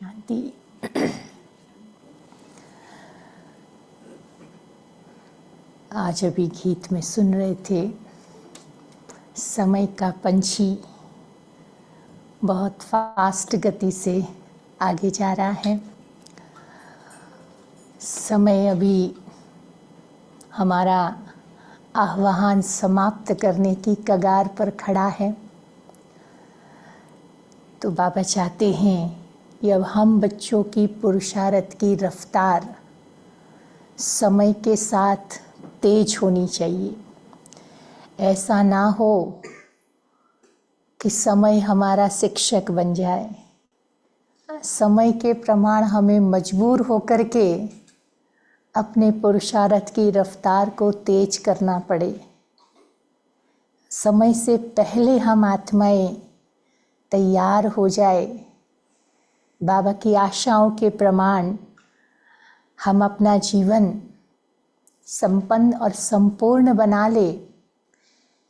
शांति। आज अभी गीत में सुन रहे थे, समय का पंछी बहुत फास्ट गति से आगे जा रहा है। समय अभी हमारा आह्वान समाप्त करने की कगार पर खड़ा है। तो बाबा चाहते हैं कि अब हम बच्चों की पुरुषार्थ की रफ्तार समय के साथ तेज होनी चाहिए। ऐसा ना हो कि समय हमारा शिक्षक बन जाए, समय के प्रमाण हमें मजबूर होकर के अपने पुरुषार्थ की रफ्तार को तेज करना पड़े। समय से पहले हम आत्माएं तैयार हो जाए, बाबा की आशाओं के प्रमाण हम अपना जीवन संपन्न और संपूर्ण बना ले,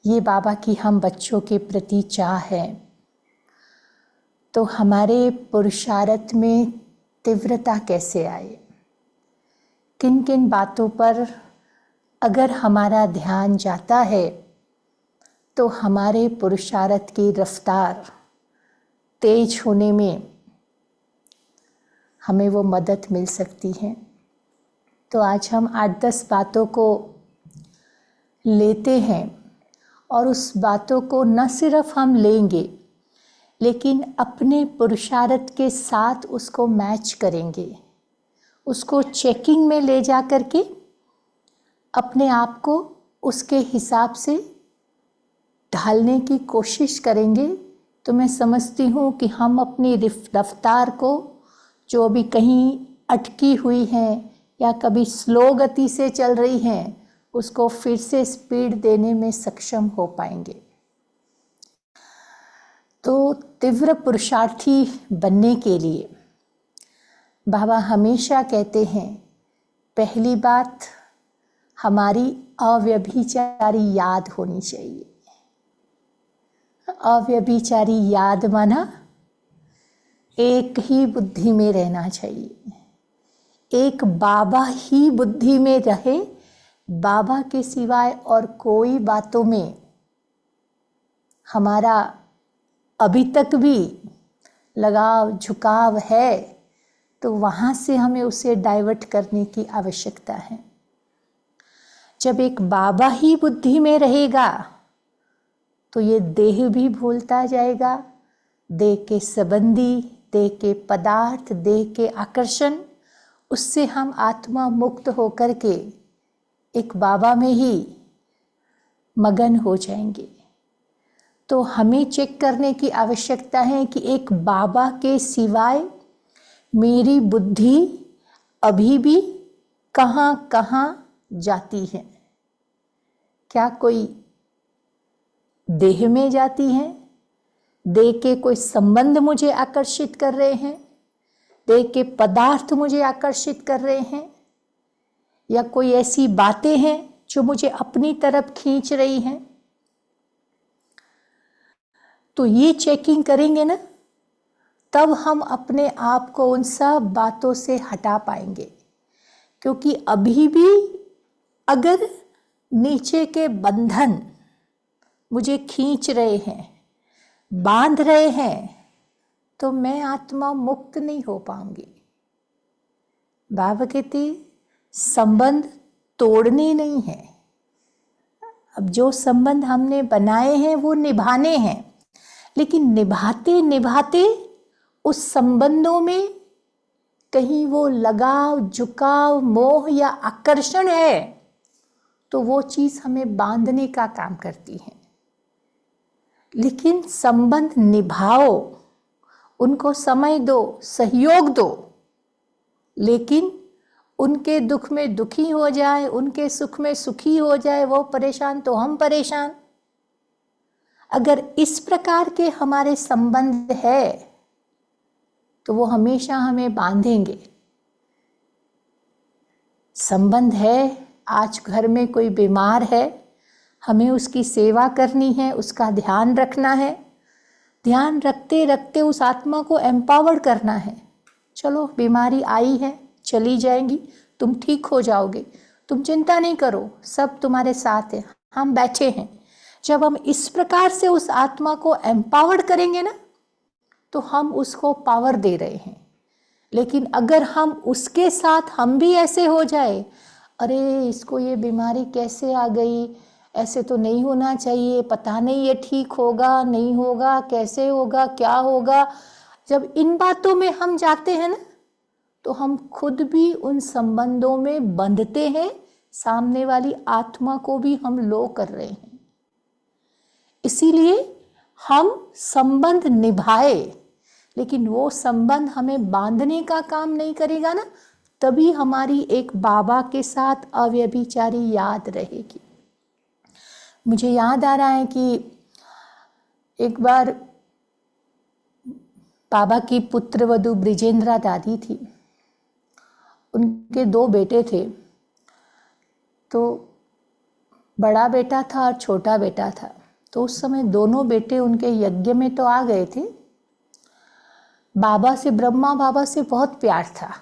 ये बाबा की हम बच्चों के प्रति चाह है। तो हमारे पुरुषार्थ में तीव्रता कैसे आए, किन किन बातों पर अगर हमारा ध्यान जाता है तो हमारे पुरुषार्थ की रफ्तार तेज होने में हमें वो मदद मिल सकती है। तो आज हम 8-10 बातों को लेते हैं और उस बातों को न सिर्फ हम लेंगे लेकिन अपने पुरुषार्थ के साथ उसको मैच करेंगे, उसको चेकिंग में ले जा कर के अपने आप को उसके हिसाब से ढालने की कोशिश करेंगे। तो मैं समझती हूँ कि हम अपनी रफ्तार को जो अभी कहीं अटकी हुई हैं या कभी स्लो गति से चल रही हैं, उसको फिर से स्पीड देने में सक्षम हो पाएंगे। तो तीव्र पुरुषार्थी बनने के लिए बाबा हमेशा कहते हैं, पहली बात हमारी अव्यभिचारी याद होनी चाहिए। अव्यभिचारी याद माना एक ही बुद्धि में रहना चाहिए, एक बाबा ही बुद्धि में रहे, बाबा के सिवाय और कोई बातों में हमारा अभी तक भी लगाव झुकाव है तो वहाँ से हमें उसे डाइवर्ट करने की आवश्यकता है। जब एक बाबा ही बुद्धि में रहेगा तो ये देह भी भूलता जाएगा, देह के संबंधी, देह के पदार्थ, देह के आकर्षण, उससे हम आत्मा मुक्त होकर के एक बाबा में ही मगन हो जाएंगे। तो हमें चेक करने की आवश्यकता है कि एक बाबा के सिवाय मेरी बुद्धि अभी भी कहाँ कहाँ जाती है। क्या कोई देह में जाती है, देह के कोई संबंध मुझे आकर्षित कर रहे हैं, देह के पदार्थ मुझे आकर्षित कर रहे हैं, या कोई ऐसी बातें हैं जो मुझे अपनी तरफ खींच रही हैं। तो ये चेकिंग करेंगे ना, तब हम अपने आप को उन सब बातों से हटा पाएंगे। क्योंकि अभी भी अगर नीचे के बंधन मुझे खींच रहे हैं, बांध रहे हैं, तो मैं आत्मा मुक्त नहीं हो पाऊंगी। बाबा कहते संबंध तोड़ने नहीं है। अब जो संबंध हमने बनाए हैं वो निभाने हैं, लेकिन निभाते निभाते उस संबंधों में कहीं वो लगाव, झुकाव, मोह या आकर्षण है तो वो चीज़ हमें बांधने का काम करती है। लेकिन संबंध निभाओ, उनको समय दो, सहयोग दो, लेकिन उनके दुख में दुखी हो जाए, उनके सुख में सुखी हो जाए, वो परेशान तो हम परेशान। अगर इस प्रकार के हमारे संबंध है तो वो हमेशा हमें बांधेंगे। संबंध है, आज घर में कोई बीमार है, हमें उसकी सेवा करनी है, उसका ध्यान रखना है, ध्यान रखते रखते उस आत्मा को एम्पावर करना है। चलो बीमारी आई है, चली जाएंगी, तुम ठीक हो जाओगे, तुम चिंता नहीं करो, सब तुम्हारे साथ है, हम बैठे हैं। जब हम इस प्रकार से उस आत्मा को एम्पावर्ड करेंगे ना, तो हम उसको पावर दे रहे हैं। लेकिन अगर हम उसके साथ हम भी ऐसे हो जाए, अरे इसको ये बीमारी कैसे आ गई, ऐसे तो नहीं होना चाहिए, पता नहीं ये ठीक होगा नहीं होगा, कैसे होगा क्या होगा, जब इन बातों में हम जाते हैं ना, तो हम खुद भी उन संबंधों में बंधते हैं, सामने वाली आत्मा को भी हम लो कर रहे हैं। इसीलिए हम संबंध निभाए, लेकिन वो संबंध हमें बांधने का काम नहीं करेगा ना, तभी हमारी एक बाबा के साथ अव्यभिचारी याद रहेगी। मुझे याद आ रहा है कि एक बार बाबा की पुत्रवधू ब्रिजेंद्रा दादी थी, उनके 2 बेटे थे। तो बड़ा बेटा था और छोटा बेटा था। तो उस समय दोनों बेटे उनके यज्ञ में तो आ गए थे। बाबा से, ब्रह्मा बाबा से बहुत प्यार था,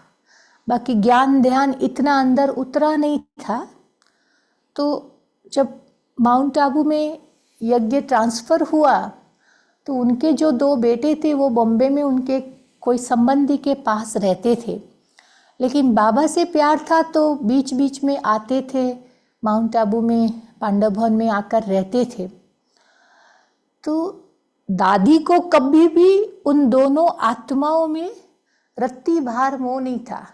बाकी ज्ञान ध्यान इतना अंदर उतरा नहीं था। तो जब माउंट आबू में यज्ञ ट्रांसफ़र हुआ, तो उनके जो 2 बेटे थे वो बॉम्बे में उनके कोई संबंधी के पास रहते थे। लेकिन बाबा से प्यार था तो बीच बीच में आते थे, माउंट आबू में पांडव भवन में आकर रहते थे। तो दादी को कभी भी उन दोनों आत्माओं में रत्ती भार मोह नहीं था।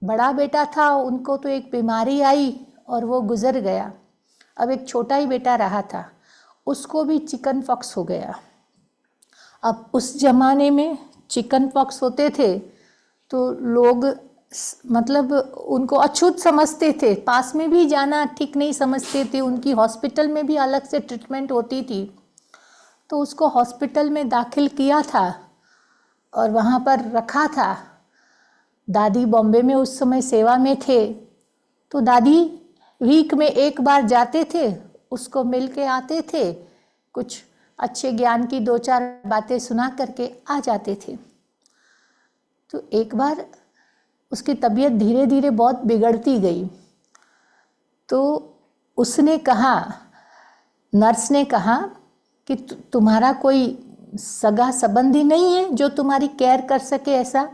बड़ा बेटा था, उनको तो एक बीमारी आई और वो गुजर गया। अब एक छोटा ही बेटा रहा था, उसको भी चिकन पॉक्स हो गया। अब उस जमाने में चिकन पॉक्स होते थे तो लोग मतलब उनको अछूत समझते थे, पास में भी जाना ठीक नहीं समझते थे। उनकी हॉस्पिटल में भी अलग से ट्रीटमेंट होती थी। तो उसको हॉस्पिटल में दाखिल किया था और वहाँ पर रखा था। दादी बॉम्बे में उस समय सेवा में थे, तो दादी वीक में एक बार जाते थे, उसको मिल के आते थे, कुछ अच्छे ज्ञान की 2-4 बातें सुना करके आ जाते थे। तो एक बार उसकी तबीयत धीरे धीरे बहुत बिगड़ती गई। तो उसने कहा, नर्स ने कहा कि तुम्हारा कोई सगा संबंधी नहीं है जो तुम्हारी केयर कर सके ऐसा?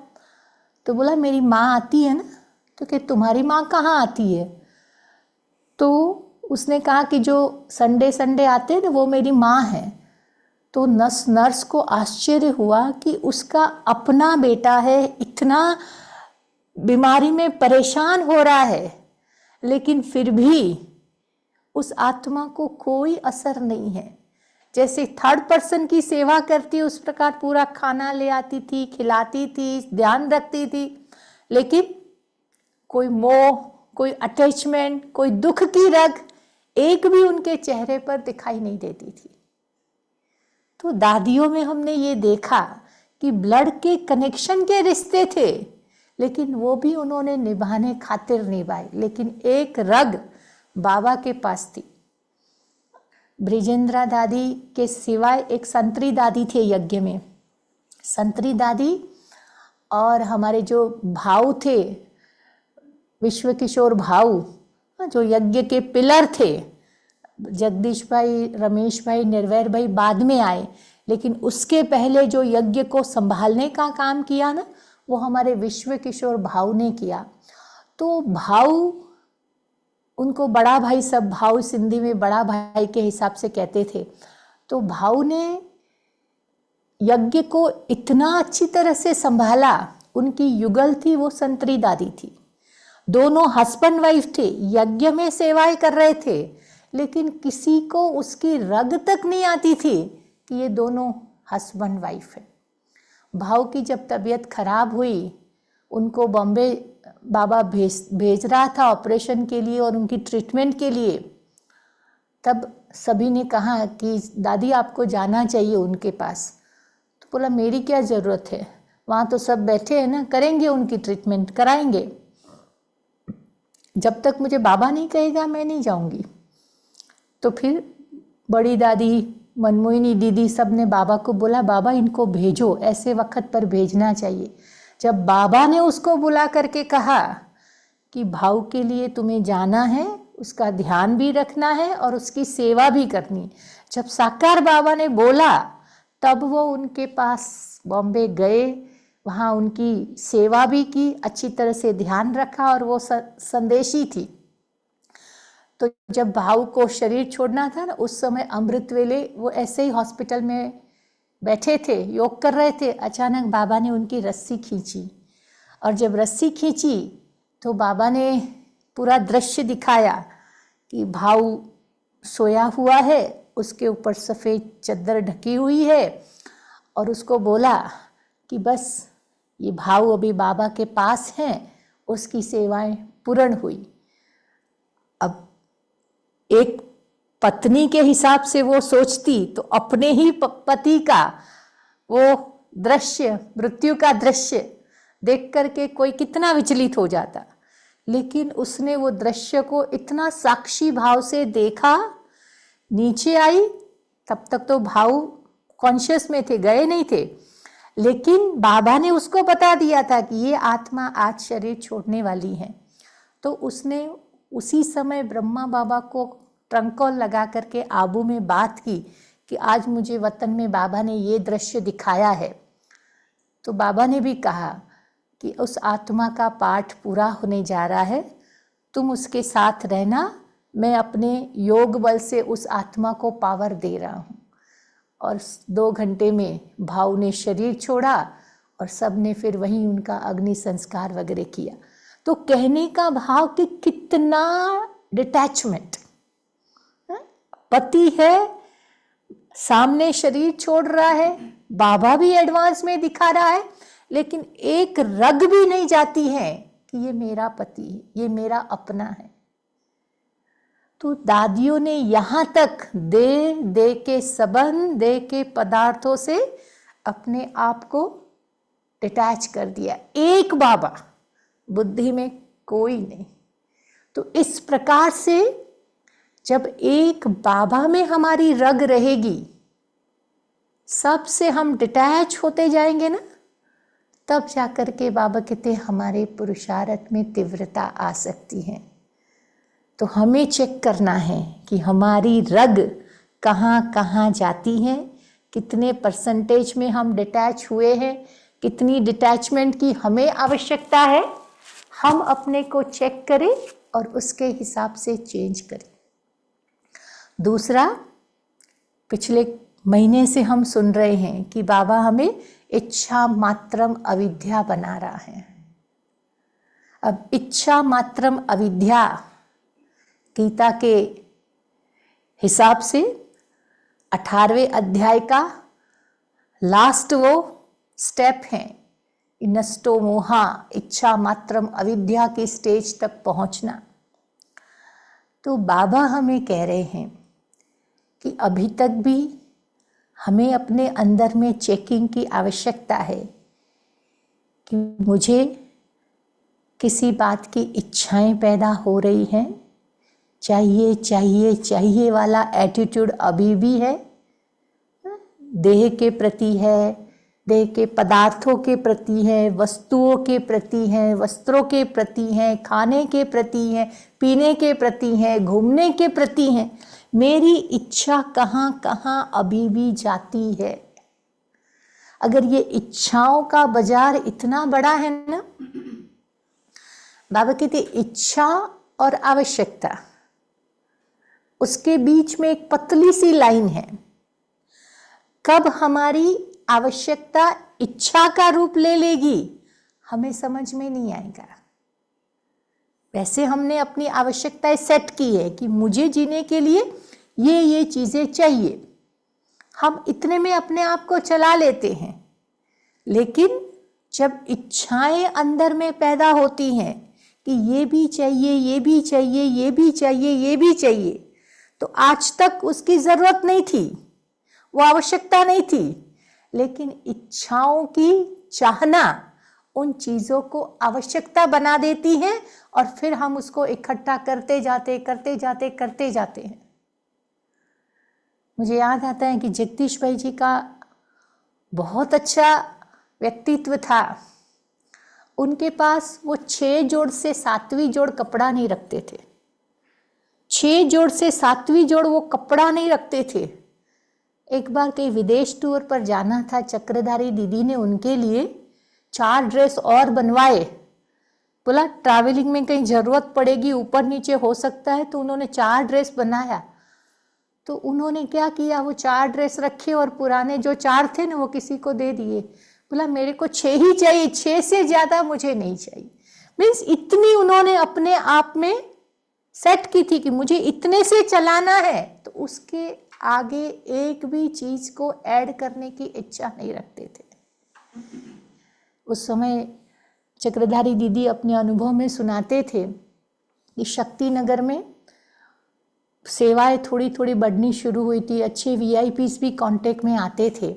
तो बोला मेरी माँ आती है ना। तो कि तुम्हारी माँ कहाँ आती है? तो उसने कहा कि जो संडे संडे आते हैं ना वो मेरी माँ है। तो नर्स को आश्चर्य हुआ कि उसका अपना बेटा है, इतना बीमारी में परेशान हो रहा है, लेकिन फिर भी उस आत्मा को कोई असर नहीं है। जैसे थर्ड पर्सन की सेवा करती उस प्रकार पूरा खाना ले आती थी, खिलाती थी, ध्यान रखती थी, लेकिन कोई मोह, कोई अटैचमेंट, कोई दुख की रग एक भी उनके चेहरे पर दिखाई नहीं देती थी। तो दादियों में हमने ये देखा कि ब्लड के कनेक्शन के रिश्ते थे, लेकिन वो भी उन्होंने निभाने खातिर निभाए। लेकिन एक रग बाबा के पास थी। ब्रिजेंद्रा दादी के सिवाय एक संतरी दादी थे यज्ञ में। संतरी दादी और हमारे जो भाऊ थे, विश्व किशोर भाऊ, जो यज्ञ के पिलर थे, जगदीश भाई, रमेश भाई, निर्वैर भाई बाद में आए, लेकिन उसके पहले जो यज्ञ को संभालने का काम किया ना, वो हमारे विश्व किशोर भाऊ ने किया। तो भाऊ, उनको बड़ा भाई, सब भाऊ सिंधी में बड़ा भाई के हिसाब से कहते थे। तो भाऊ ने यज्ञ को इतना अच्छी तरह से संभाला। उनकी युगल थी वो संतरी दादी थी। दोनों हस्बैंड वाइफ थे, यज्ञ में सेवाएं कर रहे थे, लेकिन किसी को उसकी रग तक नहीं आती थी कि ये दोनों हस्बैंड वाइफ है। भाव की जब तबीयत खराब हुई, उनको बॉम्बे बाबा भेज रहा था ऑपरेशन के लिए और उनकी ट्रीटमेंट के लिए। तब सभी ने कहा कि दादी आपको जाना चाहिए उनके पास। तो बोला मेरी क्या ज़रूरत है, वहाँ तो सब बैठे हैं ना, करेंगे उनकी ट्रीटमेंट, कराएंगे। जब तक मुझे बाबा नहीं कहेगा मैं नहीं जाऊँगी। तो फिर बड़ी दादी, मनमोहिनी दीदी, सब ने बाबा को बोला बाबा इनको भेजो, ऐसे वक्त पर भेजना चाहिए। जब बाबा ने उसको बुला करके कहा कि भाऊ के लिए तुम्हें जाना है, उसका ध्यान भी रखना है और उसकी सेवा भी करनी, जब साकार बाबा ने बोला तब वो उनके पास बॉम्बे गए, वहाँ उनकी सेवा भी की, अच्छी तरह से ध्यान रखा और वो संदेशी थी। तो जब भाऊ को शरीर छोड़ना था ना, उस समय अमृत वेले वो ऐसे ही हॉस्पिटल में बैठे थे, योग कर रहे थे। अचानक बाबा ने उनकी रस्सी खींची और जब रस्सी खींची तो बाबा ने पूरा दृश्य दिखाया कि भाऊ सोया हुआ है, उसके ऊपर सफ़ेद चादर ढकी हुई है और उसको बोला कि बस ये भाऊ अभी बाबा के पास हैं, उसकी सेवाएं पूर्ण हुई। अब एक पत्नी के हिसाब से वो सोचती तो अपने ही पति का वो दृश्य, मृत्यु का दृश्य देख करके कोई कितना विचलित हो जाता, लेकिन उसने वो दृश्य को इतना साक्षी भाव से देखा। नीचे आई, तब तक तो भाऊ कॉन्शियस में थे, गए नहीं थे, लेकिन बाबा ने उसको बता दिया था कि ये आत्मा आज शरीर छोड़ने वाली है। तो उसने उसी समय ब्रह्मा बाबा को ट्रंक कॉल लगा करके आबू में बात की कि आज मुझे वतन में बाबा ने ये दृश्य दिखाया है। तो बाबा ने भी कहा कि उस आत्मा का पाठ पूरा होने जा रहा है, तुम उसके साथ रहना, मैं अपने योग बल से उस आत्मा को पावर दे रहा हूँ। और 2 घंटे में भाऊ ने शरीर छोड़ा और सब ने फिर वहीं उनका अग्नि संस्कार वगैरह किया। तो कहने का भाव कि कितना डिटैचमेंट, पति है सामने शरीर छोड़ रहा है, बाबा भी एडवांस में दिखा रहा है, लेकिन एक रग भी नहीं जाती है कि ये मेरा पति है, ये मेरा अपना है। तो दादियों ने यहाँ तक दे के संबंध, दे के पदार्थों से अपने आप को डिटैच कर दिया। एक बाबा, बुद्धि में कोई नहीं। तो इस प्रकार से जब एक बाबा में हमारी रग रहेगी, सबसे हम डिटैच होते जाएंगे ना, तब जाकर के बाबा कहते हमारे पुरुषार्थ में तीव्रता आ सकती है। तो हमें चेक करना है कि हमारी रग कहाँ कहाँ जाती है, कितने परसेंटेज में हम डिटैच हुए हैं, कितनी डिटैचमेंट की हमें आवश्यकता है। हम अपने को चेक करें और उसके हिसाब से चेंज करें। दूसरा, पिछले महीने से हम सुन रहे हैं कि बाबा हमें इच्छा मात्रम अविद्या बना रहा है। अब इच्छा मात्रम अविद्या गीता के हिसाब से 18वें अध्याय का लास्ट वो स्टेप है, नष्टो मोहा, इच्छा मात्रम अविद्या की स्टेज तक पहुंचना। तो बाबा हमें कह रहे हैं कि अभी तक भी हमें अपने अंदर में चेकिंग की आवश्यकता है कि मुझे किसी बात की इच्छाएं पैदा हो रही हैं, चाहिए चाहिए चाहिए वाला एटीट्यूड अभी भी है, देह के प्रति है, देह के पदार्थों के प्रति है, वस्तुओं के प्रति है, वस्त्रों के प्रति है, खाने के प्रति है, पीने के प्रति है, घूमने के प्रति है। मेरी इच्छा कहाँ कहाँ अभी भी जाती है। अगर ये इच्छाओं का बाजार इतना बड़ा है ना, बाबा कहते इच्छा और आवश्यकता, उसके बीच में एक पतली सी लाइन है। कब हमारी आवश्यकता इच्छा का रूप ले लेगी हमें समझ में नहीं आएगा। वैसे हमने अपनी आवश्यकताएं सेट की है कि मुझे जीने के लिए ये चीजें चाहिए, हम इतने में अपने आप को चला लेते हैं। लेकिन जब इच्छाएं अंदर में पैदा होती हैं कि ये भी चाहिए, ये भी चाहिए, ये भी चाहिए, ये भी चाहिए, तो आज तक उसकी जरूरत नहीं थी, वो आवश्यकता नहीं थी, लेकिन इच्छाओं की चाहना उन चीजों को आवश्यकता बना देती है और फिर हम उसको इकट्ठा करते जाते हैं। मुझे याद आता है कि जगदीश भाई जी का बहुत अच्छा व्यक्तित्व था। उनके पास वो 6 जोड़ से 7वीं जोड़ कपड़ा नहीं रखते थे। 6 जोड़ से 7वीं जोड़ वो कपड़ा नहीं रखते थे। एक बार कहीं विदेश टूर पर जाना था, चक्रधारी दीदी ने उनके लिए 4 ड्रेस और बनवाए। बोला ट्रैवलिंग में कहीं जरूरत पड़ेगी, ऊपर नीचे हो सकता है, तो उन्होंने 4 ड्रेस बनाया। तो उन्होंने क्या किया, वो 4 ड्रेस रखे और पुराने जो 4 थे ना वो किसी को दे दिए। बोला मेरे को 6 ही चाहिए, 6 से ज्यादा मुझे नहीं चाहिए। मीन्स इतनी उन्होंने अपने आप में सेट की थी कि मुझे इतने से चलाना है, तो उसके आगे एक भी चीज को ऐड करने की इच्छा नहीं रखते थे। उस समय चक्रधारी दीदी अपने अनुभव में सुनाते थे कि शक्ति नगर में सेवाएं थोड़ी थोड़ी बढ़नी शुरू हुई थी, अच्छे वीआईपीस भी कांटेक्ट में आते थे।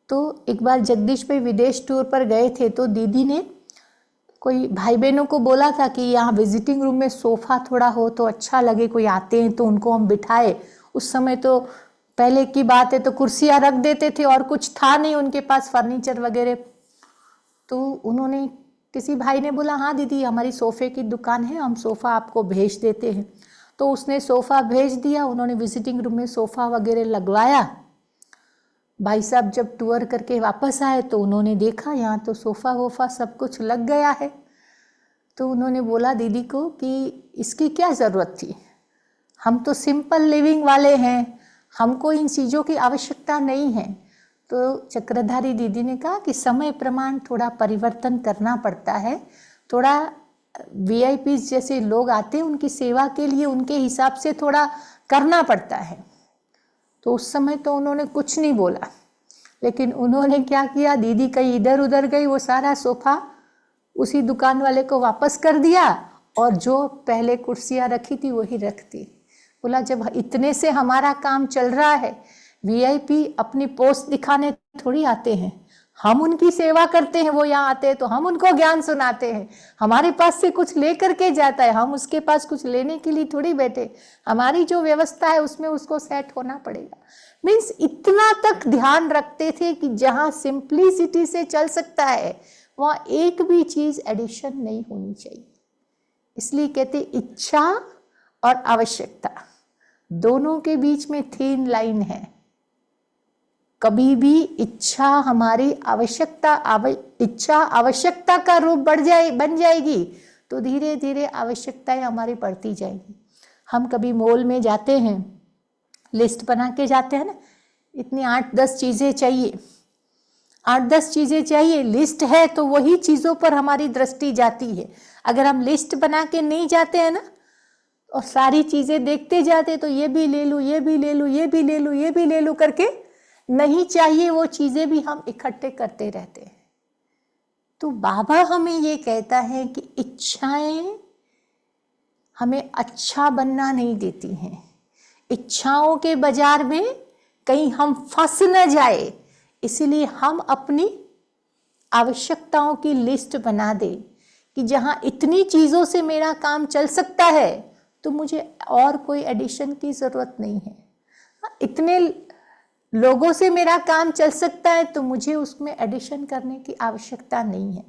तो एक बार जगदीश भाई विदेश टूर पर गए थे, तो दीदी ने कोई भाई बहनों को बोला था कि यहाँ विजिटिंग रूम में सोफा थोड़ा हो तो अच्छा लगे, कोई आते हैं तो उनको हम बिठाए। उस समय तो पहले की बात है तो कुर्सियाँ रख देते थे और कुछ था नहीं उनके पास फर्नीचर वगैरह। तो उन्होंने, किसी भाई ने बोला हाँ दीदी हमारी सोफ़े की दुकान है, हम सोफ़ा आपको भेज देते हैं। तो उसने सोफ़ा भेज दिया, उन्होंने विजिटिंग रूम में सोफ़ा वगैरह लगवाया। भाई साहब जब टूर करके वापस आए तो उन्होंने देखा यहाँ तो सोफ़ा वोफ़ा सब कुछ लग गया है। तो उन्होंने बोला दीदी को कि इसकी क्या ज़रूरत थी, हम तो सिंपल लिविंग वाले हैं, हमको इन चीज़ों की आवश्यकता नहीं है। तो चक्रधारी दीदी ने कहा कि समय प्रमाण थोड़ा परिवर्तन करना पड़ता है, थोड़ा वीआईपीस जैसे लोग आते हैं उनकी सेवा के लिए उनके हिसाब से थोड़ा करना पड़ता है। तो उस समय तो उन्होंने कुछ नहीं बोला, लेकिन उन्होंने क्या किया, दीदी कहीं इधर उधर गई, वो सारा सोफ़ा उसी दुकान वाले को वापस कर दिया और जो पहले कुर्सियाँ रखी थी वही रख दी। बोला जब इतने से हमारा काम चल रहा है, वीआईपी अपनी पोस्ट दिखाने थोड़ी आते हैं, हम उनकी सेवा करते हैं, वो यहाँ आते हैं तो हम उनको ज्ञान सुनाते हैं, हमारे पास से कुछ लेकर के जाता है, हम उसके पास कुछ लेने के लिए थोड़ी बैठे, हमारी जो व्यवस्था है उसमें उसको सेट होना पड़ेगा। मीन्स इतना तक ध्यान रखते थे कि जहाँ सिंप्लिसिटी से चल सकता है वहाँ एक भी चीज एडिशन नहीं होनी चाहिए। इसलिए कहते इच्छा और आवश्यकता दोनों के बीच में थीन लाइन है। कभी भी इच्छा हमारी इच्छा आवश्यकता का रूप बन जाएगी तो धीरे धीरे आवश्यकताएं हमारी बढ़ती जाएगी। हम कभी मॉल में जाते हैं, लिस्ट बना के जाते हैं ना, इतनी 8-10 चीजें चाहिए, 8-10 चीजें चाहिए, लिस्ट है तो वही चीजों पर हमारी दृष्टि जाती है। अगर हम लिस्ट बना के नहीं जाते हैं ना और सारी चीजें देखते जाते तो ये भी ले लूं, ये भी ले लूं, ये भी ले लूं, ये भी ले लूं करके नहीं चाहिए वो चीजें भी हम इकट्ठे करते रहते हैं। तो बाबा हमें ये कहता है कि इच्छाएं हमें अच्छा बनना नहीं देती हैं। इच्छाओं के बाजार में कहीं हम फंस न जाए, इसलिए हम अपनी आवश्यकताओं की लिस्ट बना दे कि जहां इतनी चीजों से मेरा काम चल सकता है तो मुझे और कोई एडिशन की जरूरत नहीं है। इतने लोगों से मेरा काम चल सकता है तो मुझे उसमें एडिशन करने की आवश्यकता नहीं है।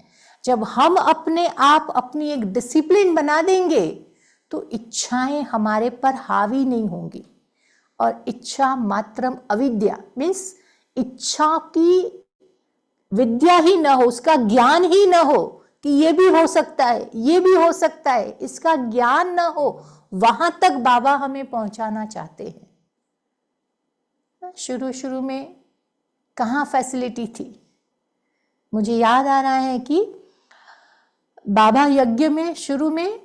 जब हम अपने आप अपनी एक डिसिप्लिन बना देंगे तो इच्छाएं हमारे पर हावी नहीं होंगी। और इच्छा मात्रम अविद्या मीन्स इच्छा की विद्या ही न हो, उसका ज्ञान ही न हो कि ये भी हो सकता है, ये भी हो सकता है, इसका ज्ञान न हो, वहां तक बाबा हमें पहुंचाना चाहते हैं। शुरू में कहाँ फैसिलिटी थी। मुझे याद आ रहा है कि बाबा यज्ञ में शुरू में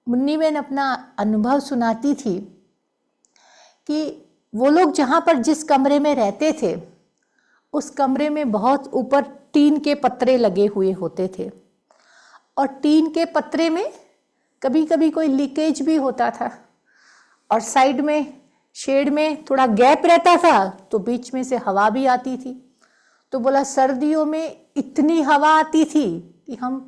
मुन्नी बहन अपना अनुभव सुनाती थी कि वो लोग जहाँ पर जिस कमरे में रहते थे उस कमरे में बहुत ऊपर टीन के पत्रे लगे हुए होते थे और टीन के पत्रे में कभी कभी कोई लीकेज भी होता था और साइड में शेड में थोड़ा गैप रहता था तो बीच में से हवा भी आती थी। तो बोला सर्दियों में इतनी हवा आती थी कि हम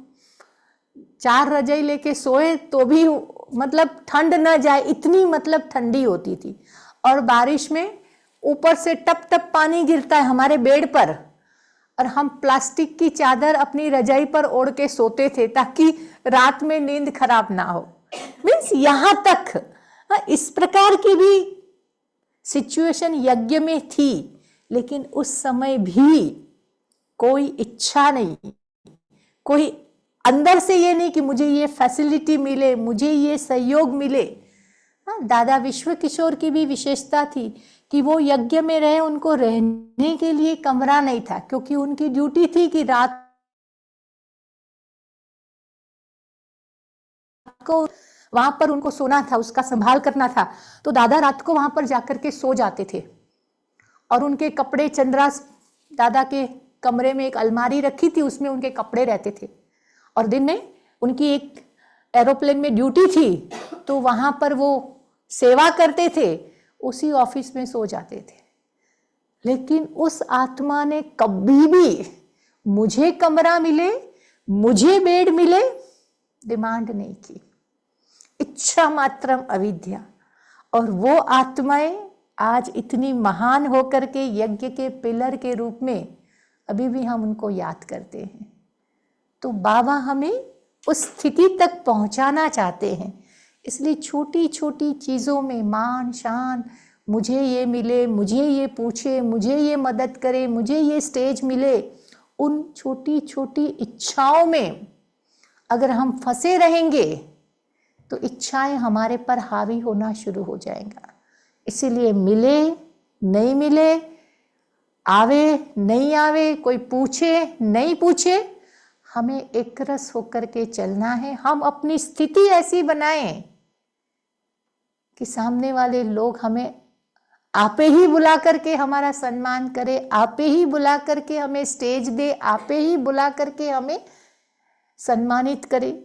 4 रजाई लेके सोए तो भी मतलब ठंड ना जाए, इतनी मतलब ठंडी होती थी। और बारिश में ऊपर से टप टप पानी गिरता है हमारे बेड पर और हम प्लास्टिक की चादर अपनी रजाई पर ओढ़ के सोते थे ताकि रात में नींद खराब ना हो। मीन्स यहां तक इस प्रकार की भी सिचुएशन यज्ञ में थी, लेकिन उस समय भी कोई इच्छा नहीं, कोई अंदर से ये नहीं कि मुझे ये फैसिलिटी मिले, मुझे ये सहयोग मिले। दादा विश्व किशोर की भी विशेषता थी कि वो यज्ञ में रहे, उनको रहने के लिए कमरा नहीं था, क्योंकि उनकी ड्यूटी थी कि रात को वहां पर उनको सोना था, उसका संभाल करना था। तो दादा रात को वहां पर जाकर के सो जाते थे और उनके कपड़े, चंद्रा दादा के कमरे में एक अलमारी रखी थी, उसमें उनके कपड़े रहते थे। और दिन में उनकी एक एरोप्लेन में ड्यूटी थी, तो वहां पर वो सेवा करते थे, उसी ऑफिस में सो जाते थे। लेकिन उस आत्मा ने कभी भी मुझे कमरा मिले, मुझे बेड मिले डिमांड नहीं की। इच्छा मात्रम अविद्या। और वो आत्माएं आज इतनी महान होकर के यज्ञ के पिलर के रूप में अभी भी हम उनको याद करते हैं। तो बाबा हमें उस स्थिति तक पहुंचाना चाहते हैं। इसलिए छोटी छोटी चीज़ों में मान शान, मुझे ये मिले, मुझे ये पूछे, मुझे ये मदद करे, मुझे ये स्टेज मिले, उन छोटी छोटी इच्छाओं में अगर हम फंसे रहेंगे तो इच्छाएं हमारे पर हावी होना शुरू हो जाएगा। इसीलिए मिले नहीं मिले, आवे नहीं आवे, कोई पूछे नहीं पूछे, हमें एक रस होकर के चलना है। हम अपनी स्थिति ऐसी बनाएं कि सामने वाले लोग हमें आपे ही बुला करके हमारा सम्मान करे, आपे ही बुला करके हमें स्टेज दे, आपे ही बुला करके हमें सम्मानित करे।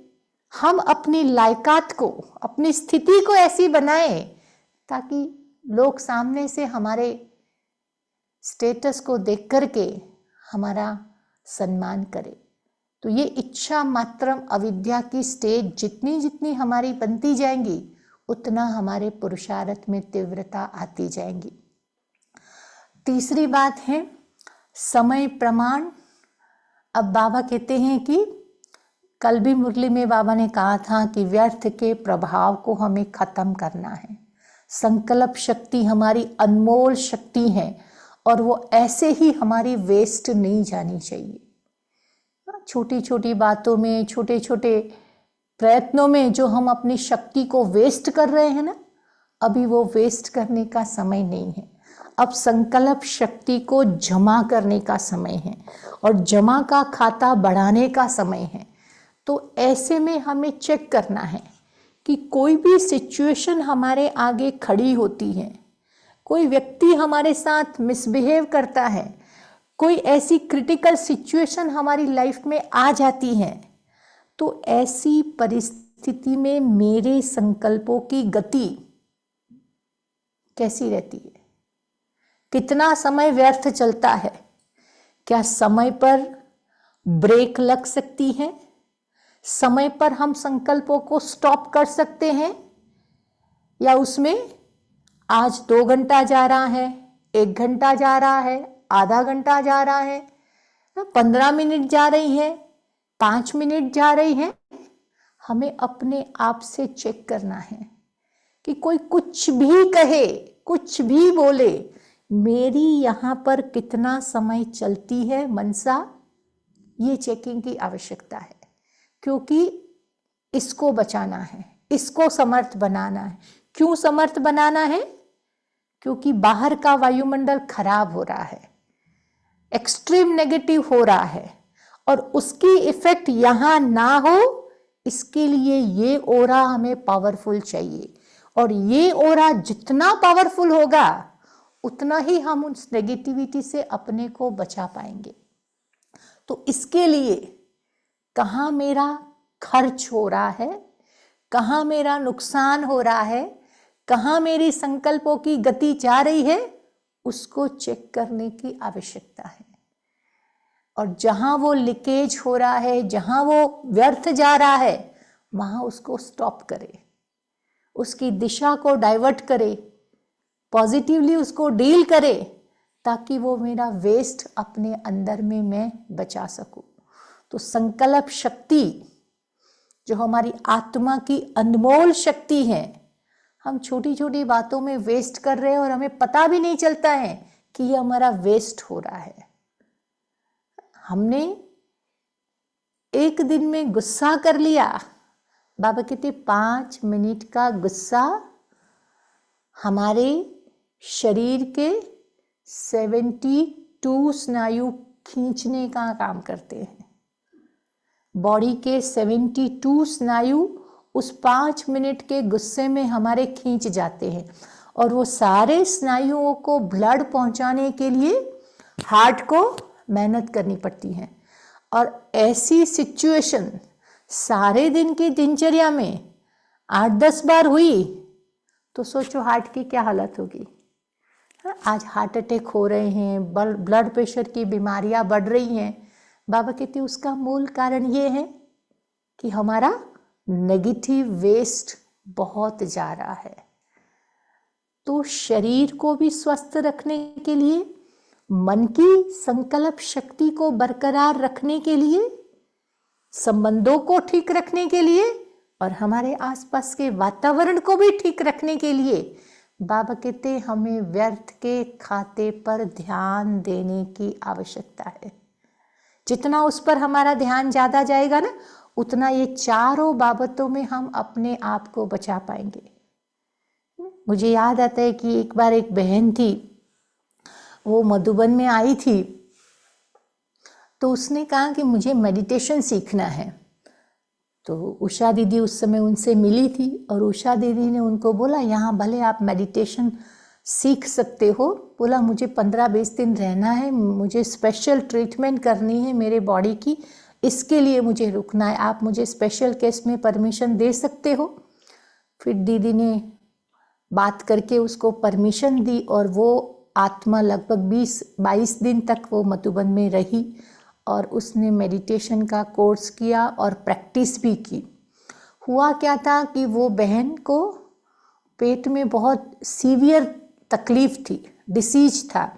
हम अपनी लायकात को, अपनी स्थिति को ऐसी बनाएं ताकि लोग सामने से हमारे स्टेटस को देख करके हमारा सम्मान करें। तो ये इच्छा मात्रम अविद्या की स्टेज जितनी जितनी हमारी बनती जाएंगी, उतना हमारे पुरुषार्थ में तीव्रता आती जाएंगी। तीसरी बात है समय प्रमाण। अब बाबा कहते हैं कि कल भी मुरली में बाबा ने कहा था कि व्यर्थ के प्रभाव को हमें खत्म करना है। संकल्प शक्ति हमारी अनमोल शक्ति है और वो ऐसे ही हमारी वेस्ट नहीं जानी चाहिए। छोटी छोटी बातों में, छोटे छोटे प्रयत्नों में जो हम अपनी शक्ति को वेस्ट कर रहे हैं ना, अभी वो वेस्ट करने का समय नहीं है। अब संकल्प शक्ति को जमा करने का समय है और जमा का खाता बढ़ाने का समय है। तो ऐसे में हमें चेक करना है कि कोई भी सिचुएशन हमारे आगे खड़ी होती है, कोई व्यक्ति हमारे साथ मिसबिहेव करता है, कोई ऐसी क्रिटिकल सिचुएशन हमारी लाइफ में आ जाती है, तो ऐसी परिस्थिति में मेरे संकल्पों की गति कैसी रहती है, कितना समय व्यर्थ चलता है, क्या समय पर ब्रेक लग सकती है, समय पर हम संकल्पों को स्टॉप कर सकते हैं, या उसमें आज 2 घंटा जा रहा है, 1 घंटा जा रहा है, आधा घंटा जा रहा है, 15 मिनट जा रही है, 5 मिनट जा रही है। हमें अपने आप से चेक करना है कि कोई कुछ भी कहे, कुछ भी बोले, मेरी यहाँ पर कितना समय चलती है मनसा, ये चेकिंग की आवश्यकता है। क्योंकि इसको बचाना है, इसको समर्थ बनाना है। क्यों समर्थ बनाना है? क्योंकि बाहर का वायुमंडल खराब हो रहा है, एक्सट्रीम नेगेटिव हो रहा है, और उसकी इफेक्ट यहां ना हो, इसके लिए ये ओरा हमें पावरफुल चाहिए। और ये ओरा जितना पावरफुल होगा उतना ही हम उस नेगेटिविटी से अपने को बचा पाएंगे। तो इसके लिए कहाँ मेरा खर्च हो रहा है, कहाँ मेरा नुकसान हो रहा है, कहाँ मेरी संकल्पों की गति जा रही है, उसको चेक करने की आवश्यकता है। और जहाँ वो लीकेज हो रहा है, जहाँ वो व्यर्थ जा रहा है, वहाँ उसको स्टॉप करे, उसकी दिशा को डाइवर्ट करे, पॉजिटिवली उसको डील करे, ताकि वो मेरा वेस्ट अपने अंदर में मैं बचा सकूं। तो संकल्प शक्ति जो हमारी आत्मा की अनमोल शक्ति है, हम छोटी छोटी बातों में वेस्ट कर रहे हैं और हमें पता भी नहीं चलता है कि ये हमारा वेस्ट हो रहा है। हमने एक दिन में गुस्सा कर लिया, बाबा कहते 5 मिनट का गुस्सा हमारे शरीर के 72 स्नायु खींचने का काम करते हैं। बॉडी के 72 स्नायु उस 5 मिनट के गुस्से में हमारे खींच जाते हैं, और वो सारे स्नायुओं को ब्लड पहुंचाने के लिए हार्ट को मेहनत करनी पड़ती है। और ऐसी सिचुएशन सारे दिन की दिनचर्या में 8-10 बार हुई तो सोचो हार्ट की क्या हालत होगी। आज हार्ट अटैक हो रहे हैं, ब्लड प्रेशर की बीमारियां बढ़ रही हैं। बाबा कहते हैं उसका मूल कारण ये है कि हमारा नेगेटिव वेस्ट बहुत जा रहा है। तो शरीर को भी स्वस्थ रखने के लिए, मन की संकल्प शक्ति को बरकरार रखने के लिए, संबंधों को ठीक रखने के लिए और हमारे आसपास के वातावरण को भी ठीक रखने के लिए बाबा कहते हैं हमें व्यर्थ के खाते पर ध्यान देने की आवश्यकता है। जितना उस पर हमारा ध्यान ज़्यादा जाएगा ना, उतना ये चारों बाबतों में हम अपने आप को बचा पाएंगे। मुझे याद आता है कि एक बार एक बहन थी, वो मधुबन में आई थी, तो उसने कहा कि मुझे मेडिटेशन सीखना है। तो उषा दीदी उस समय उनसे मिली थी और उषा दीदी ने उनको बोला यहाँ भले आप मेडिटेशन सीख सकते हो। बोला मुझे 15-20 दिन रहना है, मुझे स्पेशल ट्रीटमेंट करनी है मेरे बॉडी की, इसके लिए मुझे रुकना है, आप मुझे स्पेशल केस में परमिशन दे सकते हो। फिर दीदी ने बात करके उसको परमिशन दी और वो आत्मा लगभग 20-22 दिन तक वो मधुबन में रही और उसने मेडिटेशन का कोर्स किया और प्रैक्टिस भी की। हुआ क्या था कि वो बहन को पेट में बहुत सीवियर तकलीफ थी, डिसीज था,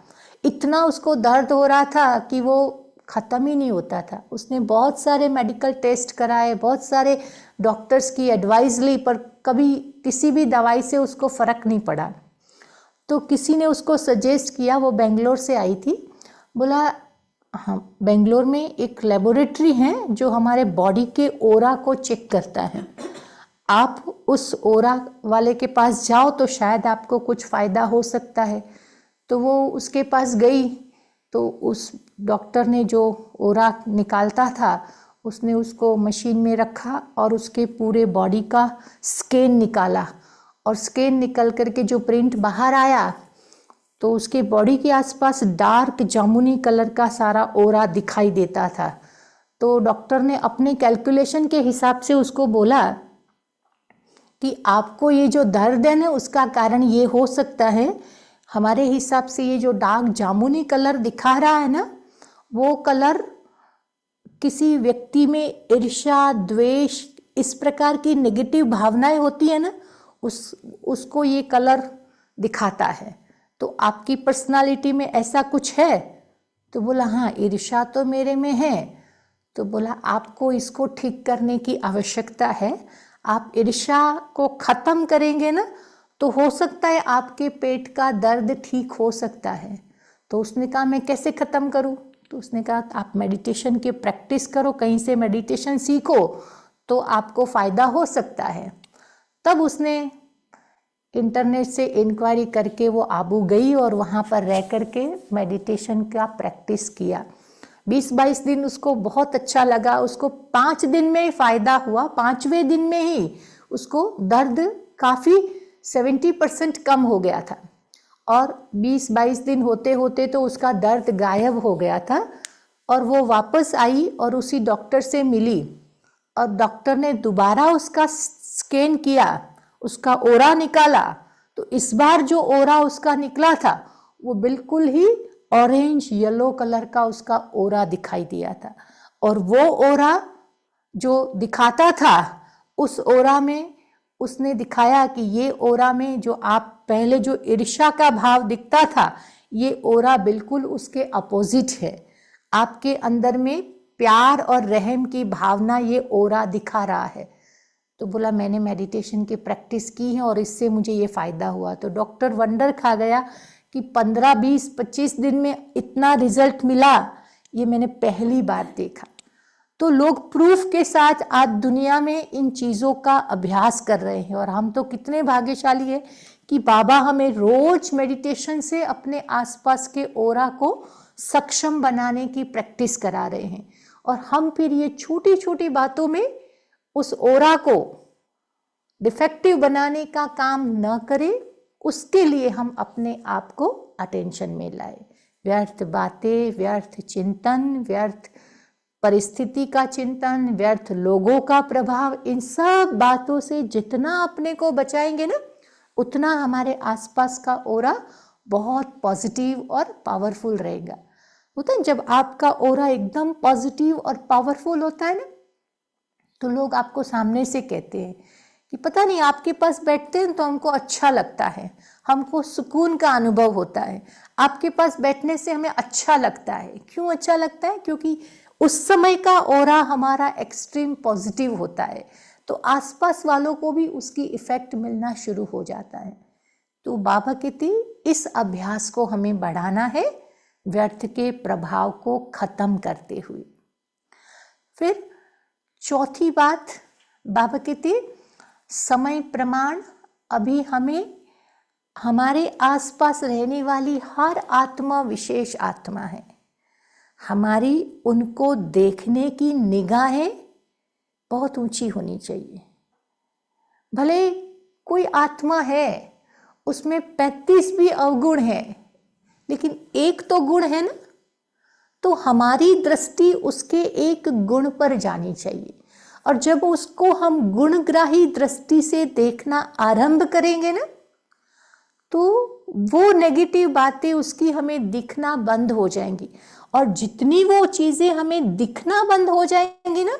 इतना उसको दर्द हो रहा था कि वो ख़त्म ही नहीं होता था। उसने बहुत सारे मेडिकल टेस्ट कराए, बहुत सारे डॉक्टर्स की एडवाइस ली, पर कभी किसी भी दवाई से उसको फ़र्क नहीं पड़ा। तो किसी ने उसको सजेस्ट किया, वो बेंगलोर से आई थी, बोला हाँ बेंगलोर में एक लेबोरेटरी है जो हमारे बॉडी के ओरा को चेक करता है, आप उस ओरा वाले के पास जाओ तो शायद आपको कुछ फ़ायदा हो सकता है। तो वो उसके पास गई, तो उस डॉक्टर ने जो ओरा निकालता था उसने उसको मशीन में रखा और उसके पूरे बॉडी का स्कैन निकाला, और स्कैन निकल करके जो प्रिंट बाहर आया तो उसके बॉडी के आसपास डार्क जामुनी कलर का सारा ओरा दिखाई देता था। तो डॉक्टर ने अपने कैलकुलेशन के हिसाब से उसको बोला कि आपको ये जो दर्द है ना उसका कारण ये हो सकता है, हमारे हिसाब से ये जो डार्क जामुनी कलर दिखा रहा है ना, वो कलर किसी व्यक्ति में ईर्ष्या, द्वेष, इस प्रकार की नेगेटिव भावनाएं होती है ना, उसको ये कलर दिखाता है। तो आपकी पर्सनालिटी में ऐसा कुछ है? तो बोला हाँ ईर्ष्या तो मेरे में है। तो बोला आपको इसको ठीक करने की आवश्यकता है, आप ईर्ष्या को ख़त्म करेंगे ना तो हो सकता है आपके पेट का दर्द ठीक हो सकता है। तो उसने कहा मैं कैसे ख़त्म करूँ? तो उसने कहा आप मेडिटेशन की प्रैक्टिस करो, कहीं से मेडिटेशन सीखो तो आपको फ़ायदा हो सकता है। तब उसने इंटरनेट से इंक्वायरी करके वो आबू गई और वहाँ पर रह कर के मेडिटेशन का प्रैक्टिस किया। 20-22 दिन उसको बहुत अच्छा लगा, उसको 5 दिन में ही फ़ायदा हुआ। 5वें दिन में ही उसको दर्द काफ़ी 70% कम हो गया था, और 20-22 दिन होते होते तो उसका दर्द गायब हो गया था। और वो वापस आई और उसी डॉक्टर से मिली और डॉक्टर ने दोबारा उसका स्कैन किया, उसका ओरा निकाला। तो इस बार जो ओरा उसका निकला था वो बिल्कुल ही ऑरेंज येलो कलर का उसका ओरा दिखाई दिया था। और वो ओरा जो दिखाता था, उस ओरा में उसने दिखाया कि ये ओरा में जो आप पहले जो ईर्ष्या का भाव दिखता था, ये ओरा बिल्कुल उसके अपोजिट है। आपके अंदर में प्यार और रहम की भावना ये ओरा दिखा रहा है। तो बोला मैंने मेडिटेशन की प्रैक्टिस की है और इससे मुझे ये फ़ायदा हुआ। तो डॉक्टर वंडर खा गया कि 15, 20, 25 दिन में इतना रिजल्ट मिला, ये मैंने पहली बार देखा। तो लोग प्रूफ के साथ आज दुनिया में इन चीज़ों का अभ्यास कर रहे हैं। और हम तो कितने भाग्यशाली है कि बाबा हमें रोज मेडिटेशन से अपने आसपास के ओरा को सक्षम बनाने की प्रैक्टिस करा रहे हैं। और हम फिर ये छोटी छोटी बातों में उस ओरा को डिफेक्टिव बनाने का काम न करें, उसके लिए हम अपने आप को अटेंशन में लाए। व्यर्थ बातें, व्यर्थ चिंतन, व्यर्थ परिस्थिति का चिंतन, व्यर्थ लोगों का प्रभाव, इन सब बातों से जितना अपने को बचाएंगे ना, उतना हमारे आसपास का ओरा बहुत पॉजिटिव और पावरफुल रहेगा। होता है जब आपका ओरा एकदम पॉजिटिव और पावरफुल होता है ना, तो लोग आपको सामने से कहते हैं कि पता नहीं आपके पास बैठते हैं तो हमको अच्छा लगता है, हमको सुकून का अनुभव होता है, आपके पास बैठने से हमें अच्छा लगता है। क्यों अच्छा लगता है? क्योंकि उस समय का ओरा हमारा एक्सट्रीम पॉजिटिव होता है, तो आसपास वालों को भी उसकी इफेक्ट मिलना शुरू हो जाता है। तो बाबा कहते इस अभ्यास को हमें बढ़ाना है, व्यर्थ के प्रभाव को खत्म करते हुए। फिर चौथी बात बाबा कहते समय प्रमाण। अभी हमें हमारे आसपास रहने वाली हर आत्मा विशेष आत्मा है। हमारी उनको देखने की निगाहें बहुत ऊंची होनी चाहिए। भले कोई आत्मा है उसमें 35 भी अवगुण है, लेकिन एक तो गुण है ना, तो हमारी दृष्टि उसके एक गुण पर जानी चाहिए। और जब उसको हम गुणग्राही दृष्टि से देखना आरंभ करेंगे ना, तो वो नेगेटिव बातें उसकी हमें दिखना बंद हो जाएंगी। और जितनी वो चीजें हमें दिखना बंद हो जाएंगी ना,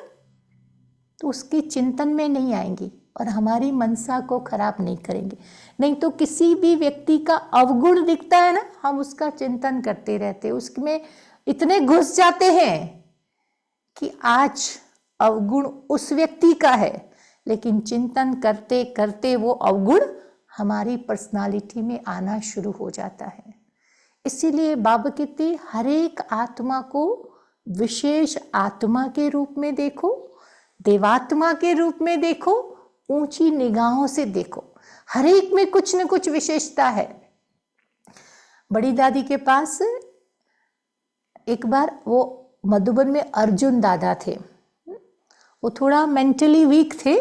तो उसके चिंतन में नहीं आएंगी और हमारी मनसा को खराब नहीं करेंगे। नहीं तो किसी भी व्यक्ति का अवगुण दिखता है ना, हम उसका चिंतन करते रहते, उसमें इतने घुस जाते हैं कि आज अवगुण उस व्यक्ति का है, लेकिन चिंतन करते करते वो अवगुण हमारी पर्सनालिटी में आना शुरू हो जाता है। इसीलिए बाबा कहते हर एक आत्मा को विशेष आत्मा के रूप में देखो, देवात्मा के रूप में देखो, ऊंची निगाहों से देखो। हर एक में कुछ न कुछ विशेषता है। बड़ी दादी के पास एक बार वो मधुबन में अर्जुन दादा थे, वो थोड़ा मेंटली वीक थे।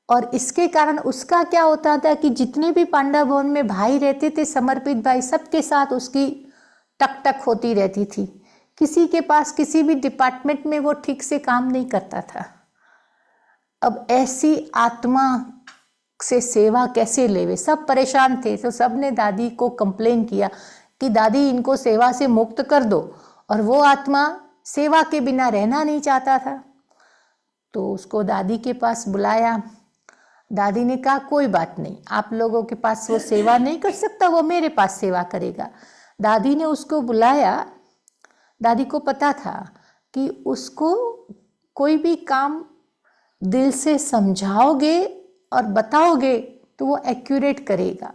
और इसके कारण उसका क्या होता था कि जितने भी पांडा भवन में भाई रहते थे, समर्पित भाई, सबके साथ उसकी टक टक होती रहती थी। किसी के पास किसी भी डिपार्टमेंट में वो ठीक से काम नहीं करता था। अब ऐसी आत्मा से सेवा कैसे लेवे, सब परेशान थे। तो सब ने दादी को कंप्लेन किया कि दादी इनको सेवा से मुक्त कर दो। और वो आत्मा सेवा के बिना रहना नहीं चाहता था। तो उसको दादी के पास बुलाया। दादी ने कहा कोई बात नहीं, आप लोगों के पास वो सेवा नहीं कर सकता, वो मेरे पास सेवा करेगा। दादी ने उसको बुलाया। दादी को पता था कि उसको कोई भी काम दिल से समझाओगे और बताओगे तो वो एक्यूरेट करेगा।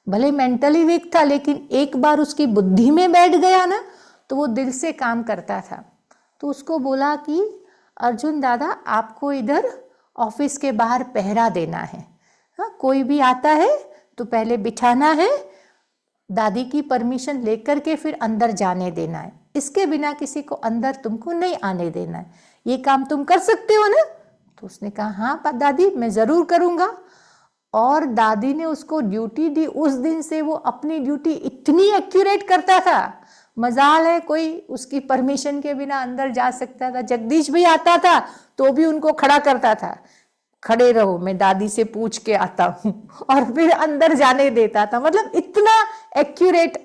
भले मेंटली वीक था, लेकिन एक बार उसकी बुद्धि में बैठ गया ना, तो वो दिल से काम करता था। तो उसको बोला कि अर्जुन दादा, आपको इधर ऑफिस के बाहर पहरा देना है। हाँ, कोई भी आता है तो पहले बिठाना है, दादी की परमिशन लेकर के फिर अंदर जाने देना है। इसके बिना किसी को अंदर तुमको नहीं आने देना है। ये काम तुम कर सकते हो ना? तो उसने कहा हाँ दादी, मैं ज़रूर करूँगा। और दादी ने उसको ड्यूटी दी। उस दिन से वो अपनी ड्यूटी इतनी एक्यूरेट करता था। मजाल है कोई उसकी परमिशन के बिना अंदर जा सकता था। जगदीश भी आता था तो भी उनको खड़ा करता था, खड़े रहो, मैं दादी से पूछ के आता हूँ, और फिर अंदर जाने देता था। मतलब इतना एक्यूरेट।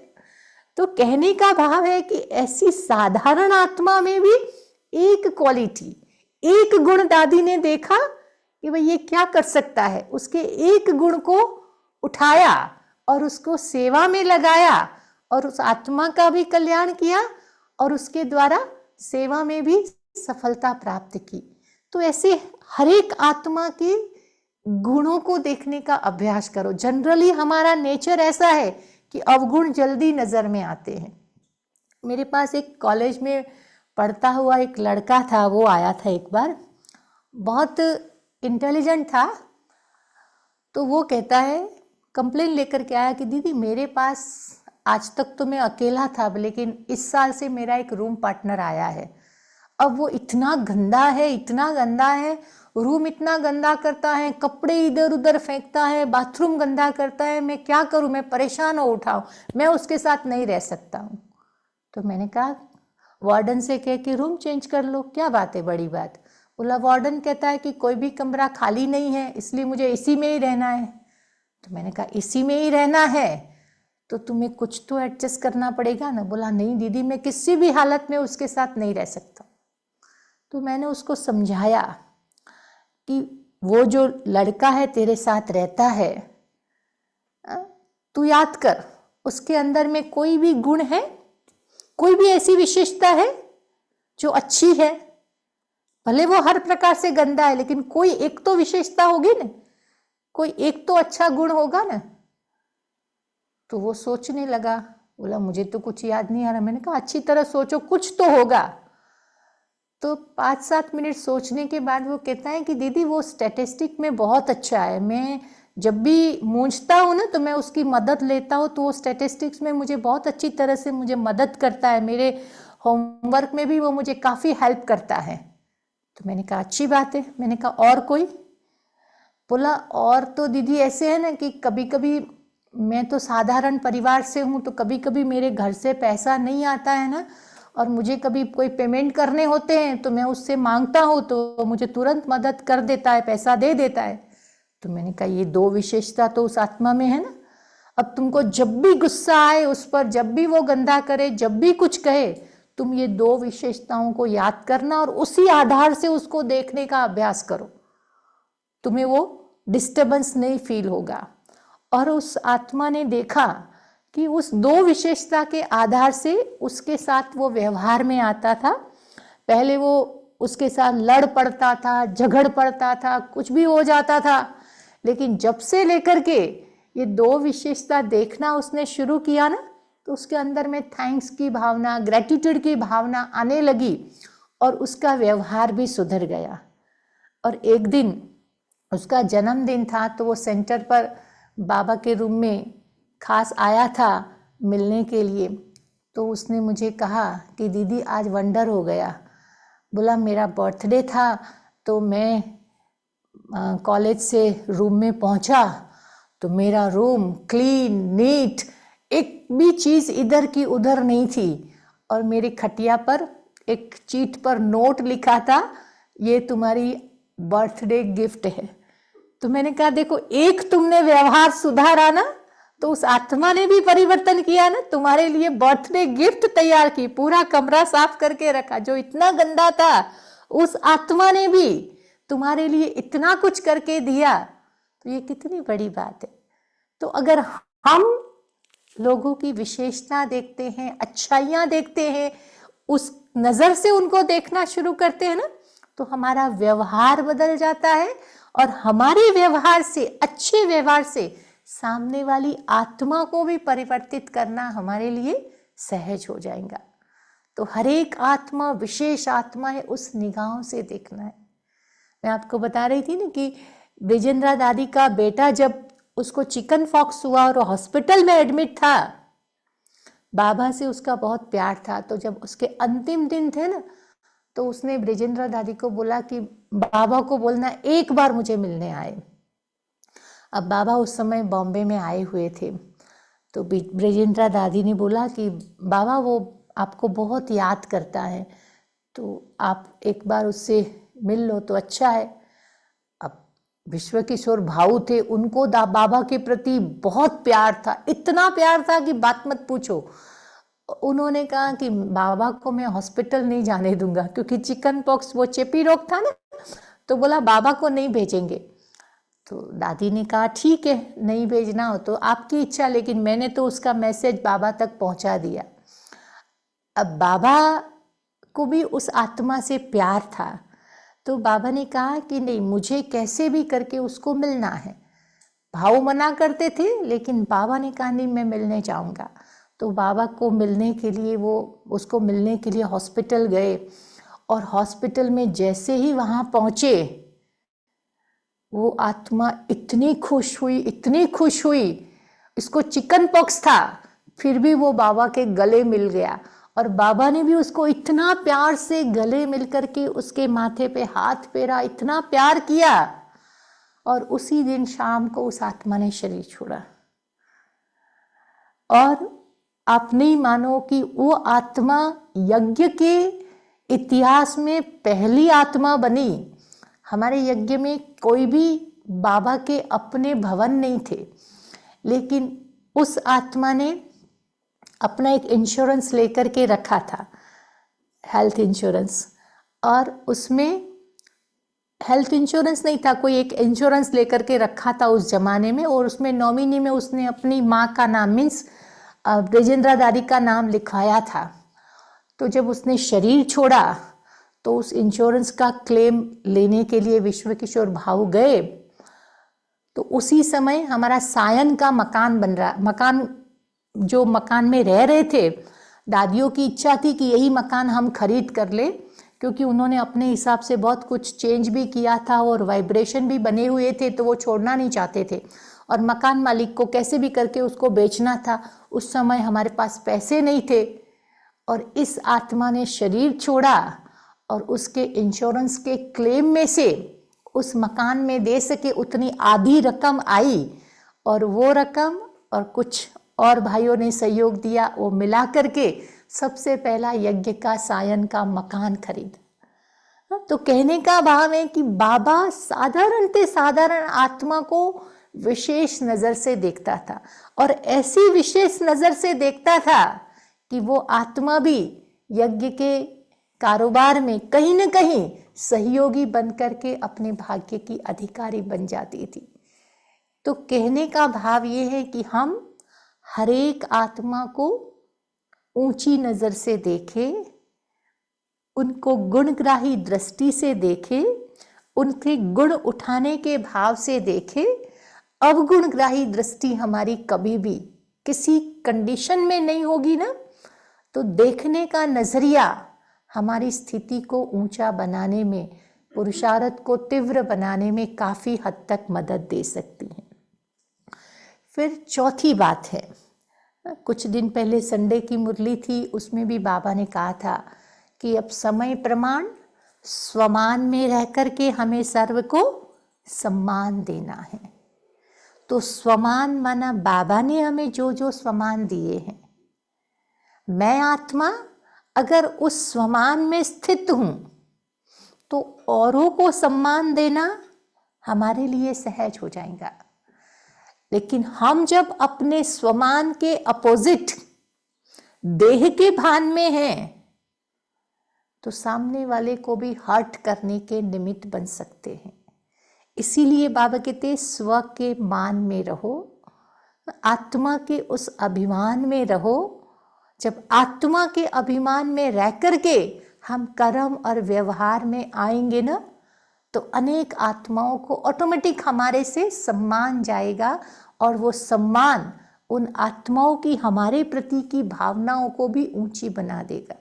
तो कहने का भाव है कि ऐसी साधारण आत्मा में भी एक क्वालिटी, एक गुण दादी ने देखा कि भाई ये क्या कर सकता है। उसके एक गुण को उठाया और उसको सेवा में लगाया और उस आत्मा का भी कल्याण किया और उसके द्वारा सेवा में भी सफलता प्राप्त की। तो ऐसे हर एक आत्मा के गुणों को देखने का अभ्यास करो। जनरली हमारा नेचर ऐसा है कि अवगुण जल्दी नजर में आते हैं। मेरे पास एक कॉलेज में पढ़ता हुआ एक लड़का था, वो आया था एक बार, बहुत इंटेलिजेंट था। तो वो कहता है, कंप्लेन लेकर के आया कि दीदी मेरे पास आज तक तो मैं अकेला था, लेकिन इस साल से मेरा एक रूम पार्टनर आया है। अब वो इतना गंदा है, इतना गंदा है, रूम इतना गंदा करता है, कपड़े इधर उधर फेंकता है, बाथरूम गंदा करता है। मैं क्या करूं, मैं परेशान हो उठाऊं, मैं उसके साथ नहीं रह सकता हूं। तो मैंने कहा वार्डन से कह के रूम चेंज कर लो, क्या बात है, बड़ी बात। बोला वार्डन कहता है कि कोई भी कमरा खाली नहीं है, इसलिए मुझे इसी में ही रहना है। तो मैंने कहा इसी में ही रहना है तो तुम्हें कुछ तो एडजस्ट करना पड़ेगा ना। बोला नहीं दीदी, मैं किसी भी हालत में उसके साथ नहीं रह सकता। तो मैंने उसको समझाया कि वो जो लड़का है तेरे साथ रहता है, तू याद कर उसके अंदर में कोई भी गुण है, कोई भी ऐसी विशेषता है जो अच्छी है। भले वो हर प्रकार से गंदा है, लेकिन कोई एक तो विशेषता होगी ना, कोई एक तो अच्छा गुण होगा ना। तो वो सोचने लगा, बोला मुझे तो कुछ याद नहीं आ रहा। मैंने कहा अच्छी तरह सोचो, कुछ तो होगा। तो 5-7 मिनट सोचने के बाद वो कहता है कि दीदी वो स्टैटिस्टिक में बहुत अच्छा है, मैं जब भी मूंझता हूँ ना तो मैं उसकी मदद लेता हूँ, तो वो स्टैटिस्टिक्स में मुझे बहुत अच्छी तरह से मुझे मदद करता है, मेरे होमवर्क में भी वो मुझे काफ़ी हेल्प करता है। तो मैंने कहा अच्छी बात है। मैंने कहा और कोई? बोला और तो दीदी ऐसे है ना कि कभी कभी मैं तो साधारण परिवार से हूँ, तो कभी कभी मेरे घर से पैसा नहीं आता है ना, और मुझे कभी कोई पेमेंट करने होते हैं तो मैं उससे मांगता हूँ तो मुझे तुरंत मदद कर देता है, पैसा दे देता है। तो मैंने कहा ये 2 विशेषता तो उस आत्मा में है ना। अब तुमको जब भी गुस्सा आए उस पर, जब भी वो गंदा करे, जब भी कुछ कहे, तुम ये 2 विशेषताओं को याद करना और उसी आधार से उसको देखने का अभ्यास करो, तुम्हें वो डिस्टर्बेंस नहीं फील होगा। और उस आत्मा ने देखा कि उस 2 विशेषता के आधार से उसके साथ वो व्यवहार में आता था। पहले वो उसके साथ लड़ पड़ता था, झगड़ पड़ता था, कुछ भी हो जाता था, लेकिन जब से लेकर के ये 2 विशेषता देखना उसने शुरू किया ना, तो उसके अंदर में थैंक्स की भावना, ग्रेटिट्यूड की भावना आने लगी और उसका व्यवहार भी सुधर गया। और एक दिन उसका जन्मदिन था, तो वो सेंटर पर बाबा के रूम में खास आया था मिलने के लिए। तो उसने मुझे कहा कि दीदी आज वंडर हो गया। बोला मेरा बर्थडे था तो मैं कॉलेज से रूम में पहुंचा तो मेरा रूम क्लीन नीट, एक भी चीज़ इधर की उधर नहीं थी, और मेरी खटिया पर एक चीट पर नोट लिखा था, ये तुम्हारी बर्थडे गिफ्ट है। तो मैंने कहा देखो, एक तुमने व्यवहार सुधारा ना, तो उस आत्मा ने भी परिवर्तन किया ना, तुम्हारे लिए बर्थडे गिफ्ट तैयार की, पूरा कमरा साफ करके रखा। जो इतना गंदा था उस आत्मा ने भी तुम्हारे लिए इतना कुछ करके दिया, तो ये कितनी बड़ी बात है। तो अगर हम लोगों की विशेषता देखते हैं, अच्छाइयाँ देखते हैं, उस नज़र से उनको देखना शुरू करते हैं ना, तो हमारा व्यवहार बदल जाता है और हमारे व्यवहार से, अच्छे व्यवहार से सामने वाली आत्मा को भी परिवर्तित करना हमारे लिए सहज हो जाएगा। तो हर एक आत्मा विशेष आत्मा है, उस निगाहों से देखना है। मैं आपको बता रही थी ना कि ब्रिजेंद्रा दादी का बेटा जब उसको चिकन पॉक्स हुआ और हॉस्पिटल में एडमिट था, बाबा से उसका बहुत प्यार था। तो जब उसके अंतिम दिन थे ना, तो उसने ब्रिजेंद्रा दादी को बोला कि बाबा को बोलना एक बार मुझे मिलने आए। अब बाबा उस समय बॉम्बे में आए हुए थे, तो ब्रिजेंद्रा दादी ने बोला कि बाबा वो आपको बहुत याद करता है, तो आप एक बार उससे मिल लो तो अच्छा है। अब विश्व किशोर भाऊ थे, उनको बाबा के प्रति बहुत प्यार था, इतना प्यार था कि बात मत पूछो। उन्होंने कहा कि बाबा को मैं हॉस्पिटल नहीं जाने दूंगा, क्योंकि चिकन पॉक्स वो चेपी रोग था ना, तो बोला बाबा को नहीं भेजेंगे। तो दादी ने कहा ठीक है, नहीं भेजना हो तो आपकी इच्छा, लेकिन मैंने तो उसका मैसेज बाबा तक पहुंचा दिया। अब बाबा को भी उस आत्मा से प्यार था, तो बाबा ने कहा कि नहीं, मुझे कैसे भी करके उसको मिलना है। भाऊ मना करते थे, लेकिन बाबा ने कहा नहीं, मैं मिलने जाऊंगा। तो बाबा को मिलने के लिए उसको मिलने के लिए हॉस्पिटल गए, और हॉस्पिटल में जैसे ही वहाँ पहुँचे, वो आत्मा इतनी खुश हुई, इतनी खुश हुई, इसको चिकन पॉक्स था, फिर भी वो बाबा के गले मिल गया, और बाबा ने भी उसको इतना प्यार से गले मिल करके उसके माथे पे हाथ फेरा, इतना प्यार किया, और उसी दिन शाम को उस आत्मा ने शरीर छोड़ा। और आप नहीं मानो कि वो आत्मा यज्ञ के इतिहास में पहली आत्मा बनी। हमारे यज्ञ में कोई भी बाबा के अपने भवन नहीं थे, लेकिन उस आत्मा ने अपना एक इंश्योरेंस लेकर के रखा था, हेल्थ इंश्योरेंस, और उसमें हेल्थ इंश्योरेंस नहीं था, कोई एक इंश्योरेंस लेकर के रखा था उस जमाने में, और उसमें नॉमिनी में उसने अपनी माँ का नाम मीन्स ब्रजेंद्रा दादी का नाम लिखवाया था। तो जब उसने शरीर छोड़ा तो उस इंश्योरेंस का क्लेम लेने के लिए विश्व किशोर भाऊ गए, तो उसी समय हमारा सायन का मकान बन रहा, जो मकान में रह रहे थे, दादियों की इच्छा थी कि यही मकान हम खरीद कर ले, क्योंकि उन्होंने अपने हिसाब से बहुत कुछ चेंज भी किया था और वाइब्रेशन भी बने हुए थे, तो वो छोड़ना नहीं चाहते थे, और मकान मालिक को कैसे भी करके उसको बेचना था। उस समय हमारे पास पैसे नहीं थे, और इस आत्मा ने शरीर छोड़ा, और उसके इंश्योरेंस के क्लेम में से उस मकान में दे सके उतनी आधी रकम आई, और वो रकम और कुछ और भाइयों ने सहयोग दिया, वो मिला करके सबसे पहला यज्ञ का सायन का मकान खरीदा। तो कहने का भाव है कि बाबा साधारण से साधारण आत्मा को विशेष नजर से देखता था, और ऐसी विशेष नजर से देखता था कि वो आत्मा भी यज्ञ के कारोबार में कहीं न कहीं सहयोगी बन करके अपने भाग्य की अधिकारी बन जाती थी। तो कहने का भाव ये है कि हम हर एक आत्मा को ऊंची नजर से देखें, उनको गुणग्राही दृष्टि से देखें, उनके गुण उठाने के भाव से देखें। अवगुणग्राही दृष्टि हमारी कभी भी किसी कंडीशन में नहीं होगी ना, तो देखने का नजरिया हमारी स्थिति को ऊंचा बनाने में, पुरुषार्थ को तीव्र बनाने में काफी हद तक मदद दे सकती है। फिर चौथी बात है, कुछ दिन पहले संडे की मुरली थी, उसमें भी बाबा ने कहा था कि अब समय प्रमाण स्वमान में रह कर के हमें सर्व को सम्मान देना है। तो स्वमान माना बाबा ने हमें जो जो स्वमान दिए हैं, मैं आत्मा अगर उस स्वमान में स्थित हूं तो औरों को सम्मान देना हमारे लिए सहज हो जाएगा। लेकिन हम जब अपने स्वमान के अपोजिट देह के भान में हैं, तो सामने वाले को भी हर्ट करने के निमित्त बन सकते हैं। इसीलिए बाबा कहते स्व के मान में रहो, आत्मा के उस अभिमान में रहो। जब आत्मा के अभिमान में रह करके हम कर्म और व्यवहार में आएंगे ना, तो अनेक आत्माओं को ऑटोमेटिक हमारे से सम्मान जाएगा, और वो सम्मान उन आत्माओं की हमारे प्रति की भावनाओं को भी ऊंची बना देगा।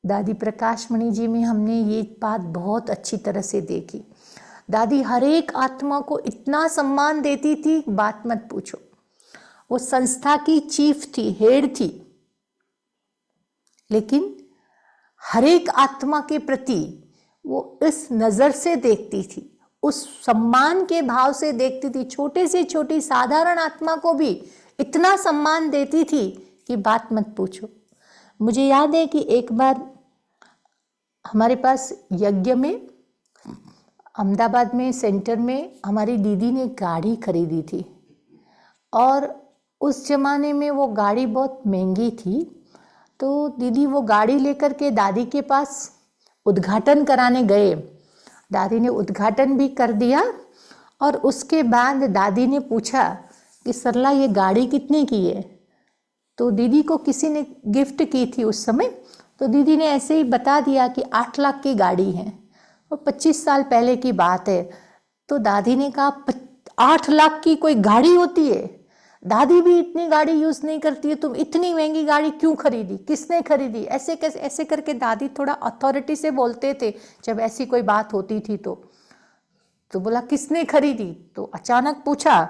दादी प्रकाशमणि जी में हमने ये बात बहुत अच्छी तरह से देखी। दादी हर एक आत्मा को इतना सम्मान देती थी, बात मत पूछो। वो संस्था की चीफ थी, हेड थी, लेकिन हर एक आत्मा के प्रति वो इस नजर से देखती थी, उस सम्मान के भाव से देखती थी। छोटे से छोटी साधारण आत्मा को भी इतना सम्मान देती थी कि बात मत पूछो। मुझे याद है कि एक बार हमारे पास यज्ञ में अहमदाबाद में सेंटर में हमारी दीदी ने गाड़ी खरीदी थी, और उस जमाने में वो गाड़ी बहुत महंगी थी। तो दीदी वो गाड़ी लेकर के दादी के पास उद्घाटन कराने गए। दादी ने उद्घाटन भी कर दिया, और उसके बाद दादी ने पूछा कि सरला ये गाड़ी कितने की है? तो दीदी को किसी ने गिफ्ट की थी उस समय, तो दीदी ने ऐसे ही बता दिया कि 8 लाख की गाड़ी है और 25 साल पहले की बात है। तो दादी ने कहा 8 लाख की कोई गाड़ी होती है? दादी भी इतनी गाड़ी यूज नहीं करती है, तुम इतनी महंगी गाड़ी क्यों खरीदी, किसने खरीदी? ऐसे कैसे, ऐसे करके दादी थोड़ा अथॉरिटी से बोलते थे जब ऐसी कोई बात होती थी। तो बोला किसने खरीदी? तो अचानक पूछा,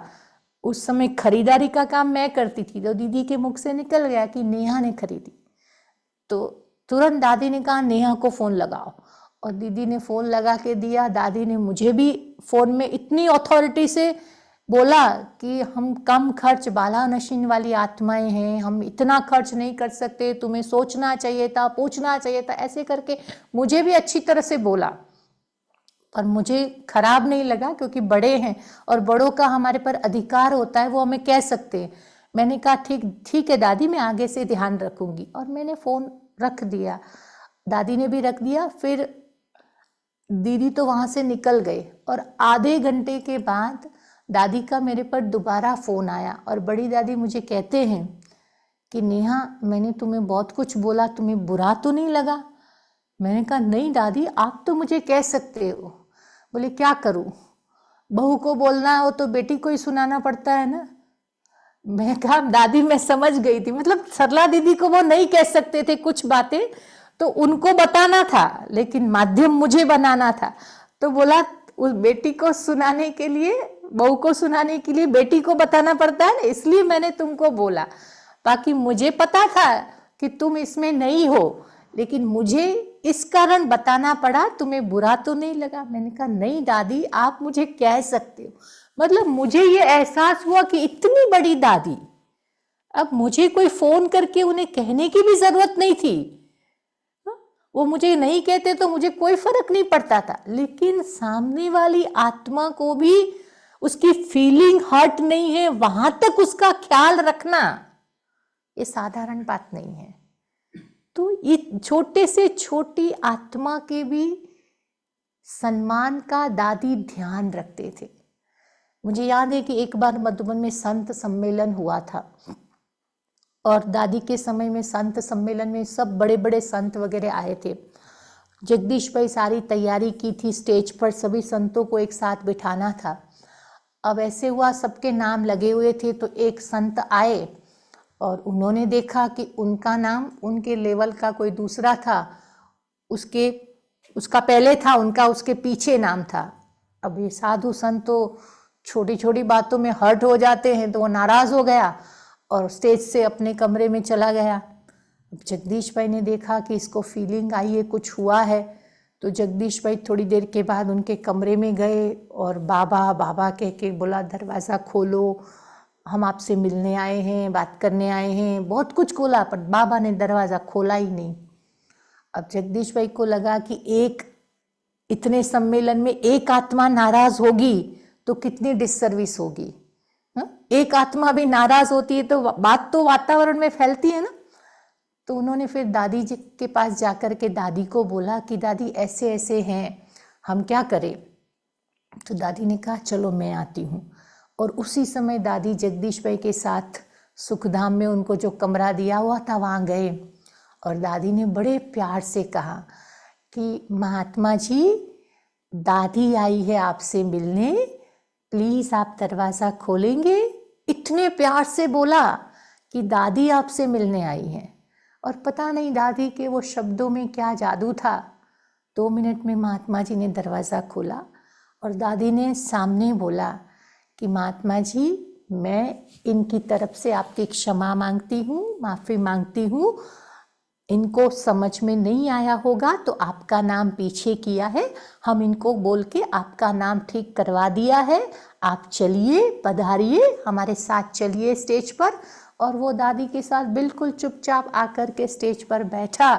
उस समय खरीदारी का काम मैं करती थी, तो दीदी के मुख से निकल गया कि नेहा ने खरीदी। तो तुरंत दादी ने कहा नेहा को फोन लगाओ, और दीदी ने फोन लगा के दिया। दादी ने मुझे भी फोन में इतनी अथॉरिटी से बोला कि हम कम खर्च बाला नशीन वाली आत्माएं हैं, हम इतना खर्च नहीं कर सकते, तुम्हें सोचना चाहिए था, पूछना चाहिए था, ऐसे करके मुझे भी अच्छी तरह से बोला। पर मुझे खराब नहीं लगा क्योंकि बड़े हैं और बड़ों का हमारे पर अधिकार होता है, वो हमें कह सकते हैं। मैंने कहा ठीक है दादी, मैं आगे से ध्यान रखूंगी, और मैंने फोन रख दिया। दादी ने भी रख दिया। फिर दीदी तो वहां से निकल गए और आधे घंटे के बाद दादी का मेरे पर दोबारा फोन आया और बड़ी दादी मुझे कहते हैं कि नेहा मैंने तुम्हें बहुत कुछ बोला, तुम्हें बुरा तो नहीं लगा? मैंने कहा नहीं दादी, आप तो मुझे कह सकते हो। बोले क्या करूं, बहू को बोलना हो तो बेटी को ही सुनाना पड़ता है ना। मैं कहा दादी मैं समझ गई थी, मतलब सरला दीदी को वो नहीं कह सकते थे कुछ बातें, तो उनको बताना था लेकिन माध्यम मुझे बनाना था। तो बोला उस बेटी को सुनाने के लिए, बहू को सुनाने के लिए बेटी को बताना पड़ता है ना, इसलिए मैंने तुमको बोला। बाकी मुझे पता था कि तुम इसमें नहीं हो, लेकिन मुझे इस कारण बताना पड़ा, तुम्हें बुरा तो नहीं लगा? मैंने कहा नहीं दादी, आप मुझे कह सकते हो। मतलब मुझे ये एहसास हुआ कि इतनी बड़ी दादी, अब मुझे कोई फोन करके उन्हें कहने की भी जरूरत नहीं थी। वो मुझे नहीं कहते तो मुझे कोई फर्क नहीं पड़ता था, लेकिन सामने वाली आत्मा को भी उसकी फीलिंग हर्ट नहीं है, वहां तक उसका ख्याल रखना ये साधारण बात नहीं है। तो ये छोटे से छोटी आत्मा के भी सम्मान का दादी ध्यान रखते थे। मुझे याद है कि एक बार मधुबन में संत सम्मेलन हुआ था और दादी के समय में संत सम्मेलन में सब बड़े बड़े संत वगैरह आए थे। जगदीश भाई सारी तैयारी की थी, स्टेज पर सभी संतों को एक साथ बिठाना था। अब ऐसे हुआ सबके नाम लगे हुए थे, तो एक संत आए और उन्होंने देखा कि उनका नाम उनके लेवल का कोई दूसरा था, उसका पहले था, उनका उसके पीछे नाम था। अब ये साधु संत तो छोटी छोटी बातों में हर्ट हो जाते हैं, तो वो नाराज हो गया और स्टेज से अपने कमरे में चला गया। जगदीश भाई ने देखा कि इसको फीलिंग आई है, कुछ हुआ है, तो जगदीश भाई थोड़ी देर के बाद उनके कमरे में गए और बाबा बाबा कह के बोला दरवाज़ा खोलो, हम आपसे मिलने आए हैं, बात करने आए हैं, बहुत कुछ खोला, पर बाबा ने दरवाज़ा खोला ही नहीं। अब जगदीश भाई को लगा कि एक इतने सम्मेलन में एक आत्मा नाराज होगी तो कितनी डिससर्विस होगी। एक आत्मा भी नाराज होती है तो बात तो वातावरण में फैलती है ना। तो उन्होंने फिर दादी जी के पास जाकर के दादी को बोला कि दादी ऐसे ऐसे हैं, हम क्या करें? तो दादी ने कहा चलो मैं आती हूँ। और उसी समय दादी जगदीश भाई के साथ सुखधाम में उनको जो कमरा दिया हुआ था वहाँ गए और दादी ने बड़े प्यार से कहा कि महात्मा जी, दादी आई है आपसे मिलने, प्लीज़ आप दरवाज़ा खोलेंगे? इतने प्यार से बोला कि दादी आपसे मिलने आई है। और पता नहीं दादी के वो शब्दों में क्या जादू था। 2 मिनट में महात्मा जी ने दरवाज़ा खोला और दादी ने सामने बोला कि महात्मा जी, मैं इनकी तरफ से आपकी क्षमा मांगती हूँ, माफ़ी मांगती हूँ। इनको समझ में नहीं आया होगा तो आपका नाम पीछे किया है, हम इनको बोल के आपका नाम ठीक करवा दिया है। आप चलिए, पधारिए, हमारे साथ चलिए स्टेज पर। और वो दादी के साथ बिल्कुल चुपचाप आकर के स्टेज पर बैठा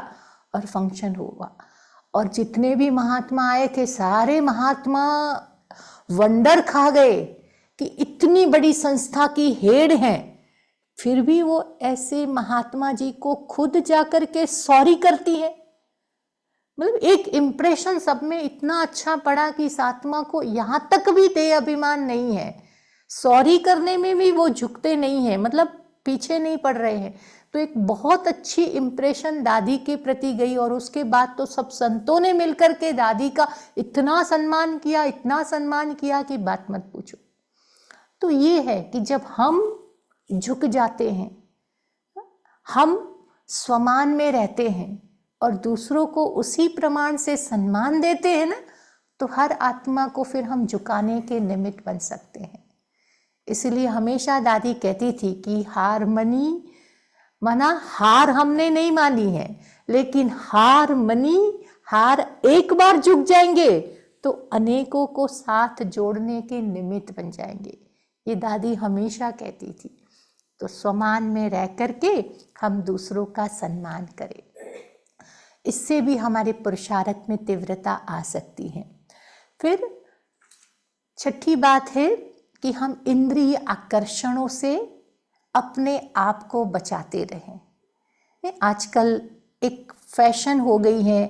और फंक्शन हुआ। और जितने भी महात्मा आए थे सारे महात्मा वंडर खा गए कि इतनी बड़ी संस्था की हेड हैं, फिर भी वो ऐसे महात्मा जी को खुद जाकर के सॉरी करती है। मतलब एक इम्प्रेशन सब में इतना अच्छा पड़ा कि इस आत्मा को यहाँ तक भी देह अभिमान नहीं है, सॉरी करने में भी वो झुकते नहीं है, मतलब पीछे नहीं पड़ रहे हैं। तो एक बहुत अच्छी इम्प्रेशन दादी के प्रति गई, और उसके बाद तो सब संतों ने मिलकर के दादी का इतना सम्मान किया, इतना सम्मान किया कि बात मत पूछो। तो ये है कि जब हम झुक जाते हैं, हम स्वमान में रहते हैं और दूसरों को उसी प्रमाण से सम्मान देते हैं ना, तो हर आत्मा को फिर हम झुकाने के निमित्त बन सकते हैं। इसलिए हमेशा दादी कहती थी कि हारमनी माना हार हमने नहीं मानी है, लेकिन हारमनी, हार एक बार झुक जाएंगे तो अनेकों को साथ जोड़ने के निमित्त बन जाएंगे। ये दादी हमेशा कहती थी। तो स्वमान में रह करके हम दूसरों का सम्मान करें, इससे भी हमारे पुरुषार्थ में तीव्रता आ सकती है। फिर छठी बात है कि हम इंद्रिय आकर्षणों से अपने आप को बचाते रहें। आजकल एक फैशन हो गई है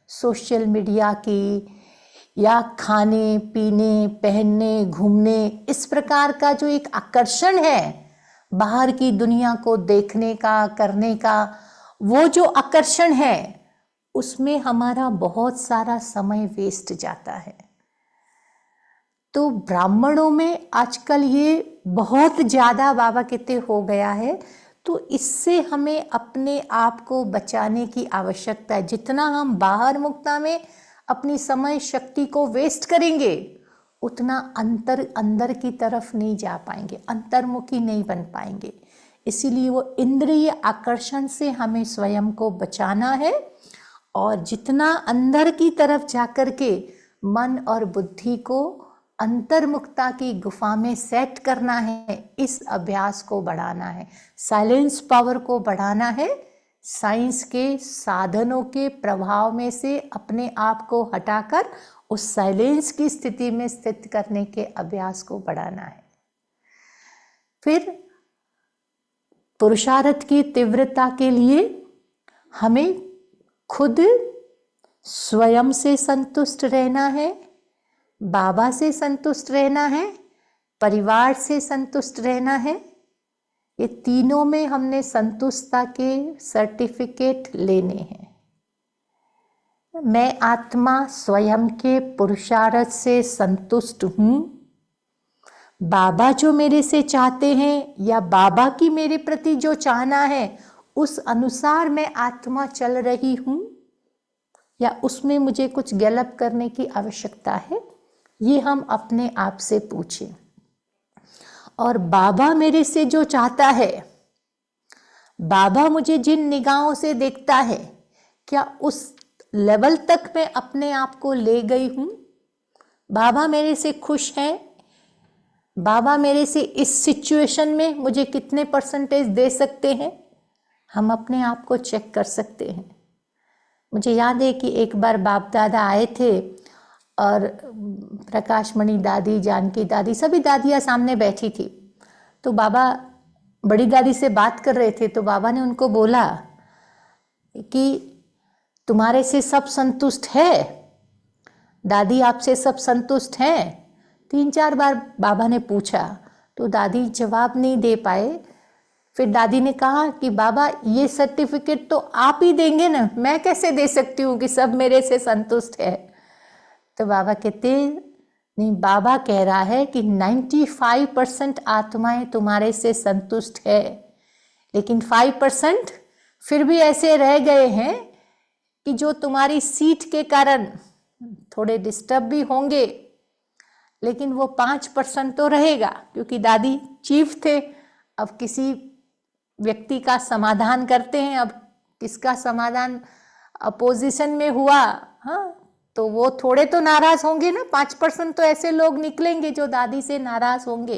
सोशल मीडिया की, या खाने पीने, पहनने, घूमने, इस प्रकार का जो एक आकर्षण है बाहर की दुनिया को देखने का, करने का, वो जो आकर्षण है उसमें हमारा बहुत सारा समय वेस्ट जाता है। तो ब्राह्मणों में आजकल ये बहुत ज़्यादा बाबा कहते हो गया है। तो इससे हमें अपने आप को बचाने की आवश्यकता है। जितना हम बाहर मुक्ता में अपनी समय शक्ति को वेस्ट करेंगे, उतना अंदर की तरफ नहीं जा पाएंगे, अंतर्मुखी नहीं बन पाएंगे। इसीलिए वो इंद्रिय आकर्षण से हमें स्वयं को बचाना है, और जितना अंदर की तरफ जाकर के मन और बुद्धि को अंतर्मुखता की गुफा में सेट करना है, इस अभ्यास को बढ़ाना है, साइलेंस पावर को बढ़ाना है, साइंस के साधनों के प्रभाव में से अपने आप को हटाकर उस साइलेंस की स्थिति में स्थित करने के अभ्यास को बढ़ाना है। फिर पुरुषार्थ की तीव्रता के लिए हमें खुद स्वयं से संतुष्ट रहना है, बाबा से संतुष्ट रहना है, परिवार से संतुष्ट रहना है। ये तीनों में हमने संतुष्टता के सर्टिफिकेट लेने हैं। मैं आत्मा स्वयं के पुरुषार्थ से संतुष्ट हूँ, बाबा जो मेरे से चाहते हैं या बाबा की मेरे प्रति जो चाहना है उस अनुसार मैं आत्मा चल रही हूँ, या उसमें मुझे कुछ डेवलप करने की आवश्यकता है, ये हम अपने आप से पूछें। और बाबा मेरे से जो चाहता है, बाबा मुझे जिन निगाहों से देखता है, क्या उस लेवल तक मैं अपने आप को ले गई हूँ? बाबा मेरे से खुश हैं? बाबा मेरे से इस सिचुएशन में मुझे कितने परसेंटेज दे सकते हैं? हम अपने आप को चेक कर सकते हैं। मुझे याद है कि एक बार बाप दादा आए थे और प्रकाशमणि दादी, जानकी दादी, सभी दादियाँ सामने बैठी थी। तो बाबा बड़ी दादी से बात कर रहे थे, तो बाबा ने उनको बोला कि तुम्हारे से सब संतुष्ट है? दादी आपसे सब संतुष्ट हैं? 3-4 बार बाबा ने पूछा, तो दादी जवाब नहीं दे पाए। फिर दादी ने कहा कि बाबा ये सर्टिफिकेट तो आप ही देंगे ना, मैं कैसे दे सकती हूँ कि सब मेरे से संतुष्ट है। तो बाबा कहते नहीं, बाबा कह रहा है कि 95% आत्माएं तुम्हारे से संतुष्ट है, लेकिन 5% फिर भी ऐसे रह गए हैं कि जो तुम्हारी सीट के कारण थोड़े डिस्टर्ब भी होंगे, लेकिन वो 5% तो रहेगा, क्योंकि दादी चीफ थे। अब किसी व्यक्ति का समाधान करते हैं, अब किसका समाधान अपोजिशन में हुआ, हाँ, तो वो थोड़े तो नाराज होंगे ना। 5% तो ऐसे लोग निकलेंगे जो दादी से नाराज होंगे।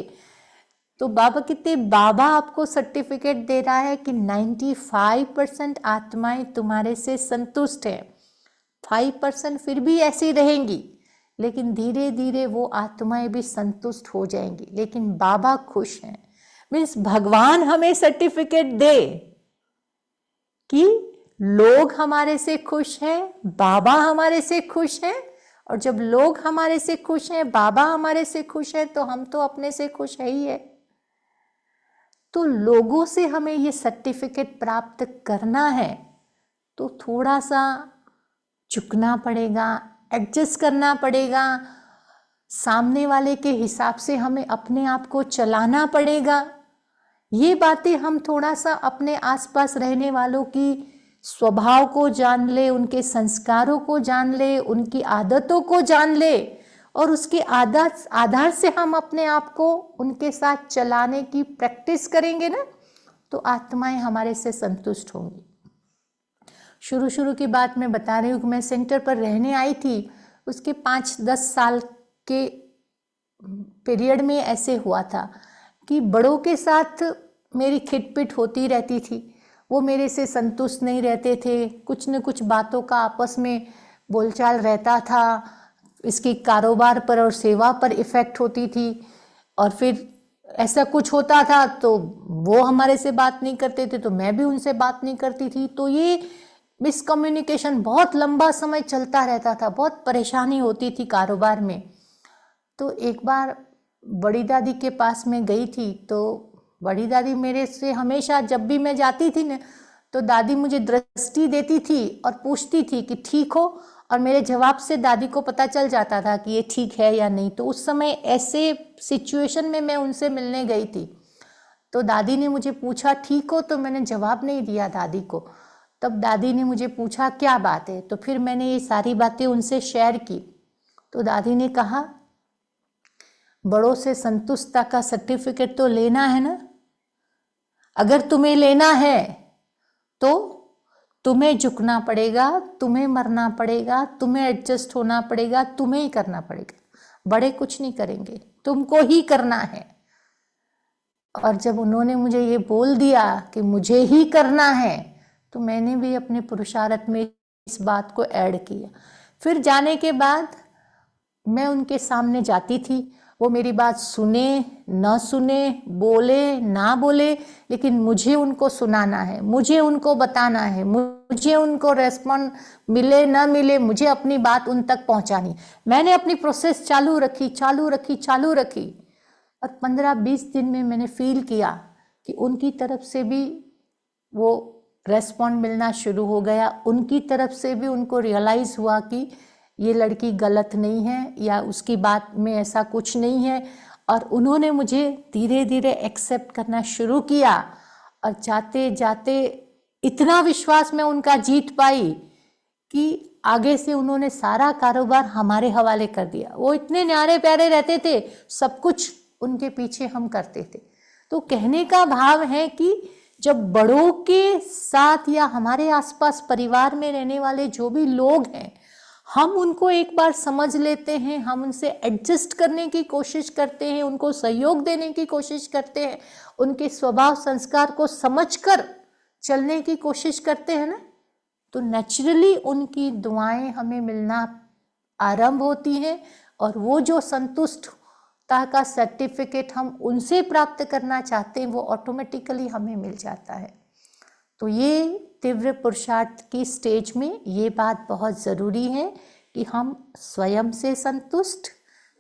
तो बाबा कहते, बाबा आपको सर्टिफिकेट दे रहा है कि 95% आत्माएं तुम्हारे से संतुष्ट है, 5% फिर भी ऐसी रहेंगी, लेकिन धीरे धीरे वो आत्माएं भी संतुष्ट हो जाएंगी, लेकिन बाबा खुश हैं। मीन्स भगवान हमें सर्टिफिकेट दे कि लोग हमारे से खुश हैं, बाबा हमारे से खुश हैं, और जब लोग हमारे से खुश हैं, बाबा हमारे से खुश हैं, तो हम तो अपने से खुश है ही है। तो लोगों से हमें ये सर्टिफिकेट प्राप्त करना है तो थोड़ा सा झुकना पड़ेगा, एडजस्ट करना पड़ेगा, सामने वाले के हिसाब से हमें अपने आप को चलाना पड़ेगा। ये बातें हम थोड़ा सा अपने आसपास रहने वालों की स्वभाव को जान ले, उनके संस्कारों को जान ले, उनकी आदतों को जान ले, और उसके आधार से हम अपने आप को उनके साथ चलाने की प्रैक्टिस करेंगे ना, तो आत्माएं हमारे से संतुष्ट होंगी। शुरू की बात मैं बता रही हूँ कि मैं सेंटर पर रहने आई थी, उसके 5-10 साल के पीरियड में ऐसे हुआ था कि बड़ों के साथ मेरी खिटपिट होती रहती थी, वो मेरे से संतुष्ट नहीं रहते थे, कुछ न कुछ बातों का आपस में बोलचाल रहता था, इसकी कारोबार पर और सेवा पर इफ़ेक्ट होती थी, और फिर ऐसा कुछ होता था तो वो हमारे से बात नहीं करते थे तो मैं भी उनसे बात नहीं करती थी। तो ये मिसकम्युनिकेशन बहुत लंबा समय चलता रहता था, बहुत परेशानी होती थी कारोबार में। तो एक बार बड़ी दादी के पास में गई थी, तो बड़ी दादी मेरे से हमेशा, जब भी मैं जाती थी ना, तो दादी मुझे दृष्टि देती थी और पूछती थी कि ठीक हो, और मेरे जवाब से दादी को पता चल जाता था कि ये ठीक है या नहीं। तो उस समय ऐसे सिचुएशन में मैं उनसे मिलने गई थी, तो दादी ने मुझे पूछा ठीक हो, तो मैंने जवाब नहीं दिया दादी को। तब दादी ने मुझे पूछा क्या बात है, तो फिर मैंने ये सारी बातें उनसे शेयर की। तो दादी ने कहा बड़ों से संतुष्टता का सर्टिफिकेट तो लेना है ना, अगर तुम्हें लेना है तो तुम्हें झुकना पड़ेगा, तुम्हें मरना पड़ेगा, तुम्हें एडजस्ट होना पड़ेगा, तुम्हें ही करना पड़ेगा, बड़े कुछ नहीं करेंगे, तुमको ही करना है। और जब उन्होंने मुझे ये बोल दिया कि मुझे ही करना है, तो मैंने भी अपने पुरुषार्थ में इस बात को ऐड किया। फिर जाने के बाद मैं उनके सामने जाती थी, वो मेरी बात सुने ना सुने, बोले ना बोले, लेकिन मुझे उनको सुनाना है, मुझे उनको बताना है, मुझे उनको रेस्पॉन्ड मिले ना मिले, मुझे अपनी बात उन तक पहुंचानी। मैंने अपनी प्रोसेस चालू रखी, और 15-20 दिन में मैंने फील किया कि उनकी तरफ से भी वो रेस्पॉन्ड मिलना शुरू हो गया, उनकी तरफ से भी उनको रियलाइज़ हुआ कि ये लड़की गलत नहीं है या उसकी बात में ऐसा कुछ नहीं है, और उन्होंने मुझे धीरे धीरे एक्सेप्ट करना शुरू किया। और जाते जाते इतना विश्वास में उनका जीत पाई कि आगे से उन्होंने सारा कारोबार हमारे हवाले कर दिया। वो इतने न्यारे प्यारे रहते थे, सब कुछ उनके पीछे हम करते थे। तो कहने का भाव है कि जब बड़ों के साथ या हमारे आसपास परिवार में रहने वाले जो भी लोग हैं, हम उनको एक बार समझ लेते हैं, हम उनसे एडजस्ट करने की कोशिश करते हैं, उनको सहयोग देने की कोशिश करते हैं, उनके स्वभाव संस्कार को समझकर चलने की कोशिश करते हैं ना, तो नेचुरली उनकी दुआएं हमें मिलना आरंभ होती हैं, और वो जो संतुष्टता का सर्टिफिकेट हम उनसे प्राप्त करना चाहते हैं वो ऑटोमेटिकली हमें मिल जाता है। तो ये तीव्र पुरुषार्थ की स्टेज में ये बात बहुत ज़रूरी है कि हम स्वयं से संतुष्ट,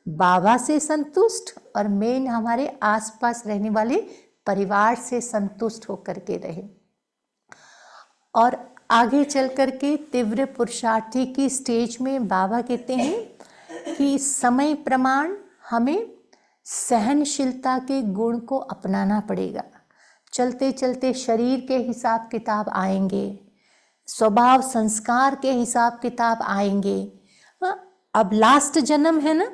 बाबा से संतुष्ट, और मेन हमारे आसपास रहने वाले परिवार से संतुष्ट होकर के रहें। और आगे चल कर के तीव्र पुरुषार्थी की स्टेज में बाबा कहते हैं कि समय प्रमाण हमें सहनशीलता के गुण को अपनाना पड़ेगा। चलते चलते शरीर के हिसाब किताब आएंगे, स्वभाव संस्कार के हिसाब किताब आएंगे। अब लास्ट जन्म है ना,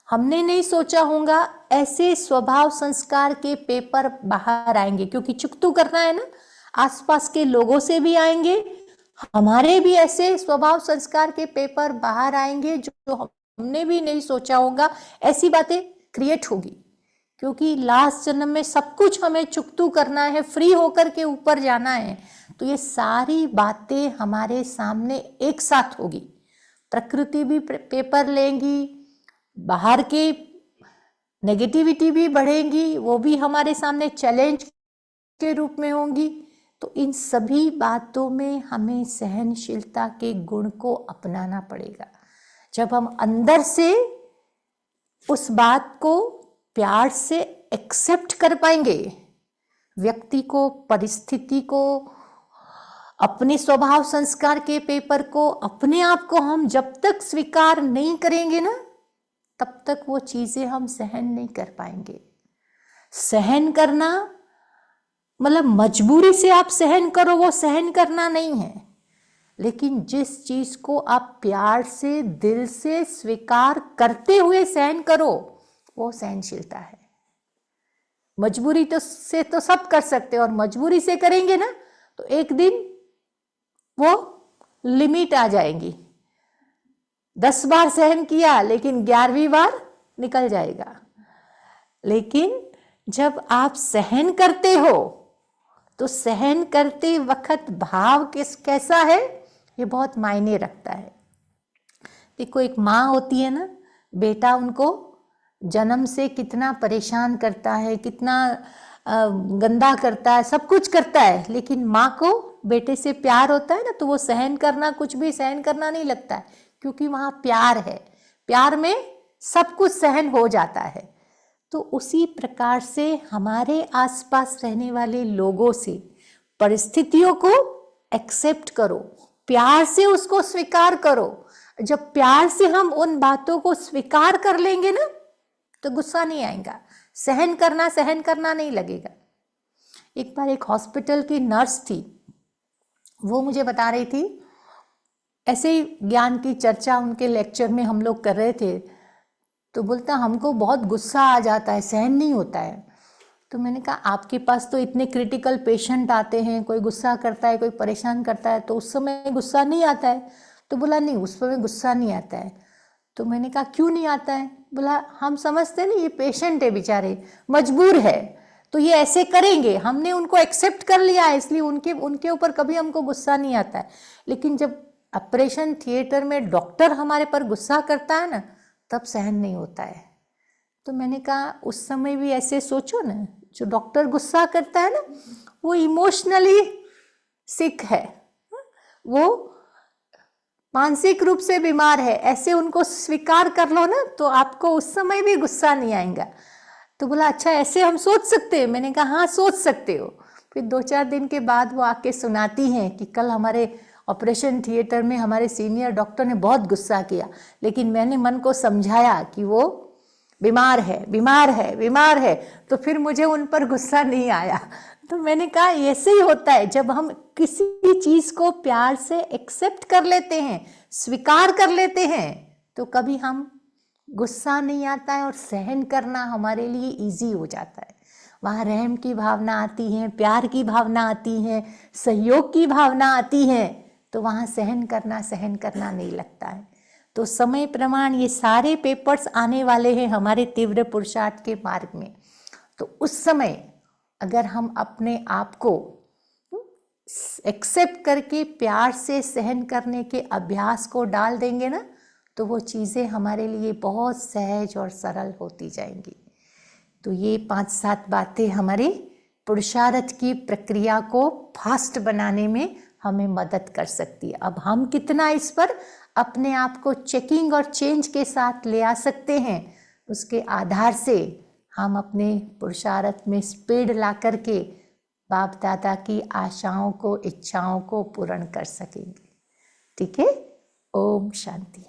हमने नहीं सोचा होगा ऐसे स्वभाव संस्कार के पेपर बाहर आएंगे, क्योंकि चुकतू करना है ना, आसपास के लोगों से भी आएंगे, हमारे भी ऐसे स्वभाव संस्कार के पेपर बाहर आएंगे जो हमने भी नहीं सोचा होगा। ऐसी बातें क्रिएट होगी, क्योंकि लास्ट जन्म में सब कुछ हमें चुकतू करना है, फ्री होकर के ऊपर जाना है। तो ये सारी बातें हमारे सामने एक साथ होगी। प्रकृति भी पेपर लेंगी, बाहर के नेगेटिविटी भी बढ़ेंगी, वो भी हमारे सामने चैलेंज के रूप में होंगी। तो इन सभी बातों में हमें सहनशीलता के गुण को अपनाना पड़ेगा। जब हम अंदर से उस बात को प्यार से एक्सेप्ट कर पाएंगे, व्यक्ति को, परिस्थिति को, अपने स्वभाव संस्कार के पेपर को, अपने आप को हम जब तक स्वीकार नहीं करेंगे ना, तब तक वो चीजें हम सहन नहीं कर पाएंगे। सहन करना मतलब मजबूरी से आप सहन करो, वो सहन करना नहीं है। लेकिन जिस चीज को आप प्यार से, दिल से स्वीकार करते हुए सहन करो, वो सहनशीलता है। मजबूरी से तो सब कर सकते हैं, और मजबूरी से करेंगे ना तो एक दिन वो लिमिट आ जाएगी। 10 बार सहन किया लेकिन 11वीं बार निकल जाएगा। लेकिन जब आप सहन करते हो तो सहन करते वक्त भाव कैसा है, ये बहुत मायने रखता है। देखो, एक माँ होती है ना, बेटा उनको जन्म से कितना परेशान करता है, कितना गंदा करता है, सब कुछ करता है, लेकिन माँ को बेटे से प्यार होता है ना, तो वो सहन करना, कुछ भी सहन करना नहीं लगता है, क्योंकि वहाँ प्यार है। प्यार में सब कुछ सहन हो जाता है। तो उसी प्रकार से हमारे आसपास रहने वाले लोगों से, परिस्थितियों को एक्सेप्ट करो, प्यार से उसको स्वीकार करो। जब प्यार से हम उन बातों को स्वीकार कर लेंगे ना, तो गुस्सा नहीं आएगा, सहन करना नहीं लगेगा। एक बार एक हॉस्पिटल की नर्स थी, वो मुझे बता रही थी, ऐसे ही ज्ञान की चर्चा उनके लेक्चर में हम लोग कर रहे थे, तो बोलता हमको बहुत गुस्सा आ जाता है, सहन नहीं होता है। तो मैंने कहा आपके पास तो इतने क्रिटिकल पेशेंट आते हैं, कोई गुस्सा करता है, कोई परेशान करता है, तो उस समय गुस्सा नहीं आता है? तो बोला नहीं, उस समय गुस्सा नहीं आता है। तो मैंने कहा क्यों नहीं आता है? बोला हम समझते हैं ना, ये पेशेंट है बेचारे, मजबूर है, तो ये ऐसे करेंगे, हमने उनको एक्सेप्ट कर लिया है, इसलिए उनके ऊपर कभी हमको गुस्सा नहीं आता है। लेकिन जब ऑपरेशन थिएटर में डॉक्टर हमारे पर गुस्सा करता है ना, तब सहन नहीं होता है। तो मैंने कहा उस समय भी ऐसे सोचो ना, जो डॉक्टर गुस्सा करता है ना, वो इमोशनली सिक है, वो मानसिक रूप से बीमार है, ऐसे उनको स्वीकार कर लो ना, तो आपको उस समय भी गुस्सा नहीं आएगा। तो बोला अच्छा ऐसे हम सोच सकते हैं? मैंने कहा हाँ सोच सकते हो। फिर 2-4 दिन के बाद वो आके सुनाती हैं कि कल हमारे ऑपरेशन थिएटर में हमारे सीनियर डॉक्टर ने बहुत गुस्सा किया, लेकिन मैंने मन को समझाया कि वो बीमार है, तो फिर मुझे उन पर गुस्सा नहीं आया। तो मैंने कहा ऐसे ही होता है, जब हम किसी चीज को प्यार से एक्सेप्ट कर लेते हैं, स्वीकार कर लेते हैं, तो कभी हम गुस्सा नहीं आता है और सहन करना हमारे लिए इजी हो जाता है। वहाँ रहम की भावना आती है, प्यार की भावना आती है, सहयोग की भावना आती है, तो वहाँ सहन करना नहीं लगता है। तो समय प्रमाण ये सारे पेपर्स आने वाले हैं हमारे तीव्र पुरुषार्थ के मार्ग में। तो उस समय अगर हम अपने आप को एक्सेप्ट करके प्यार से सहन करने के अभ्यास को डाल देंगे ना, तो वो चीज़ें हमारे लिए बहुत सहज और सरल होती जाएंगी। तो ये 5-7 बातें हमारे पुरुषार्थ की प्रक्रिया को फास्ट बनाने में हमें मदद कर सकती है। अब हम कितना इस पर अपने आप को चेकिंग और चेंज के साथ ले आ सकते हैं, उसके आधार से हम अपने पुरुषार्थ में स्पीड ला करके बाप दादा की आशाओं को, इच्छाओं को पूर्ण कर सकेंगे। ठीक है, ओम शांति।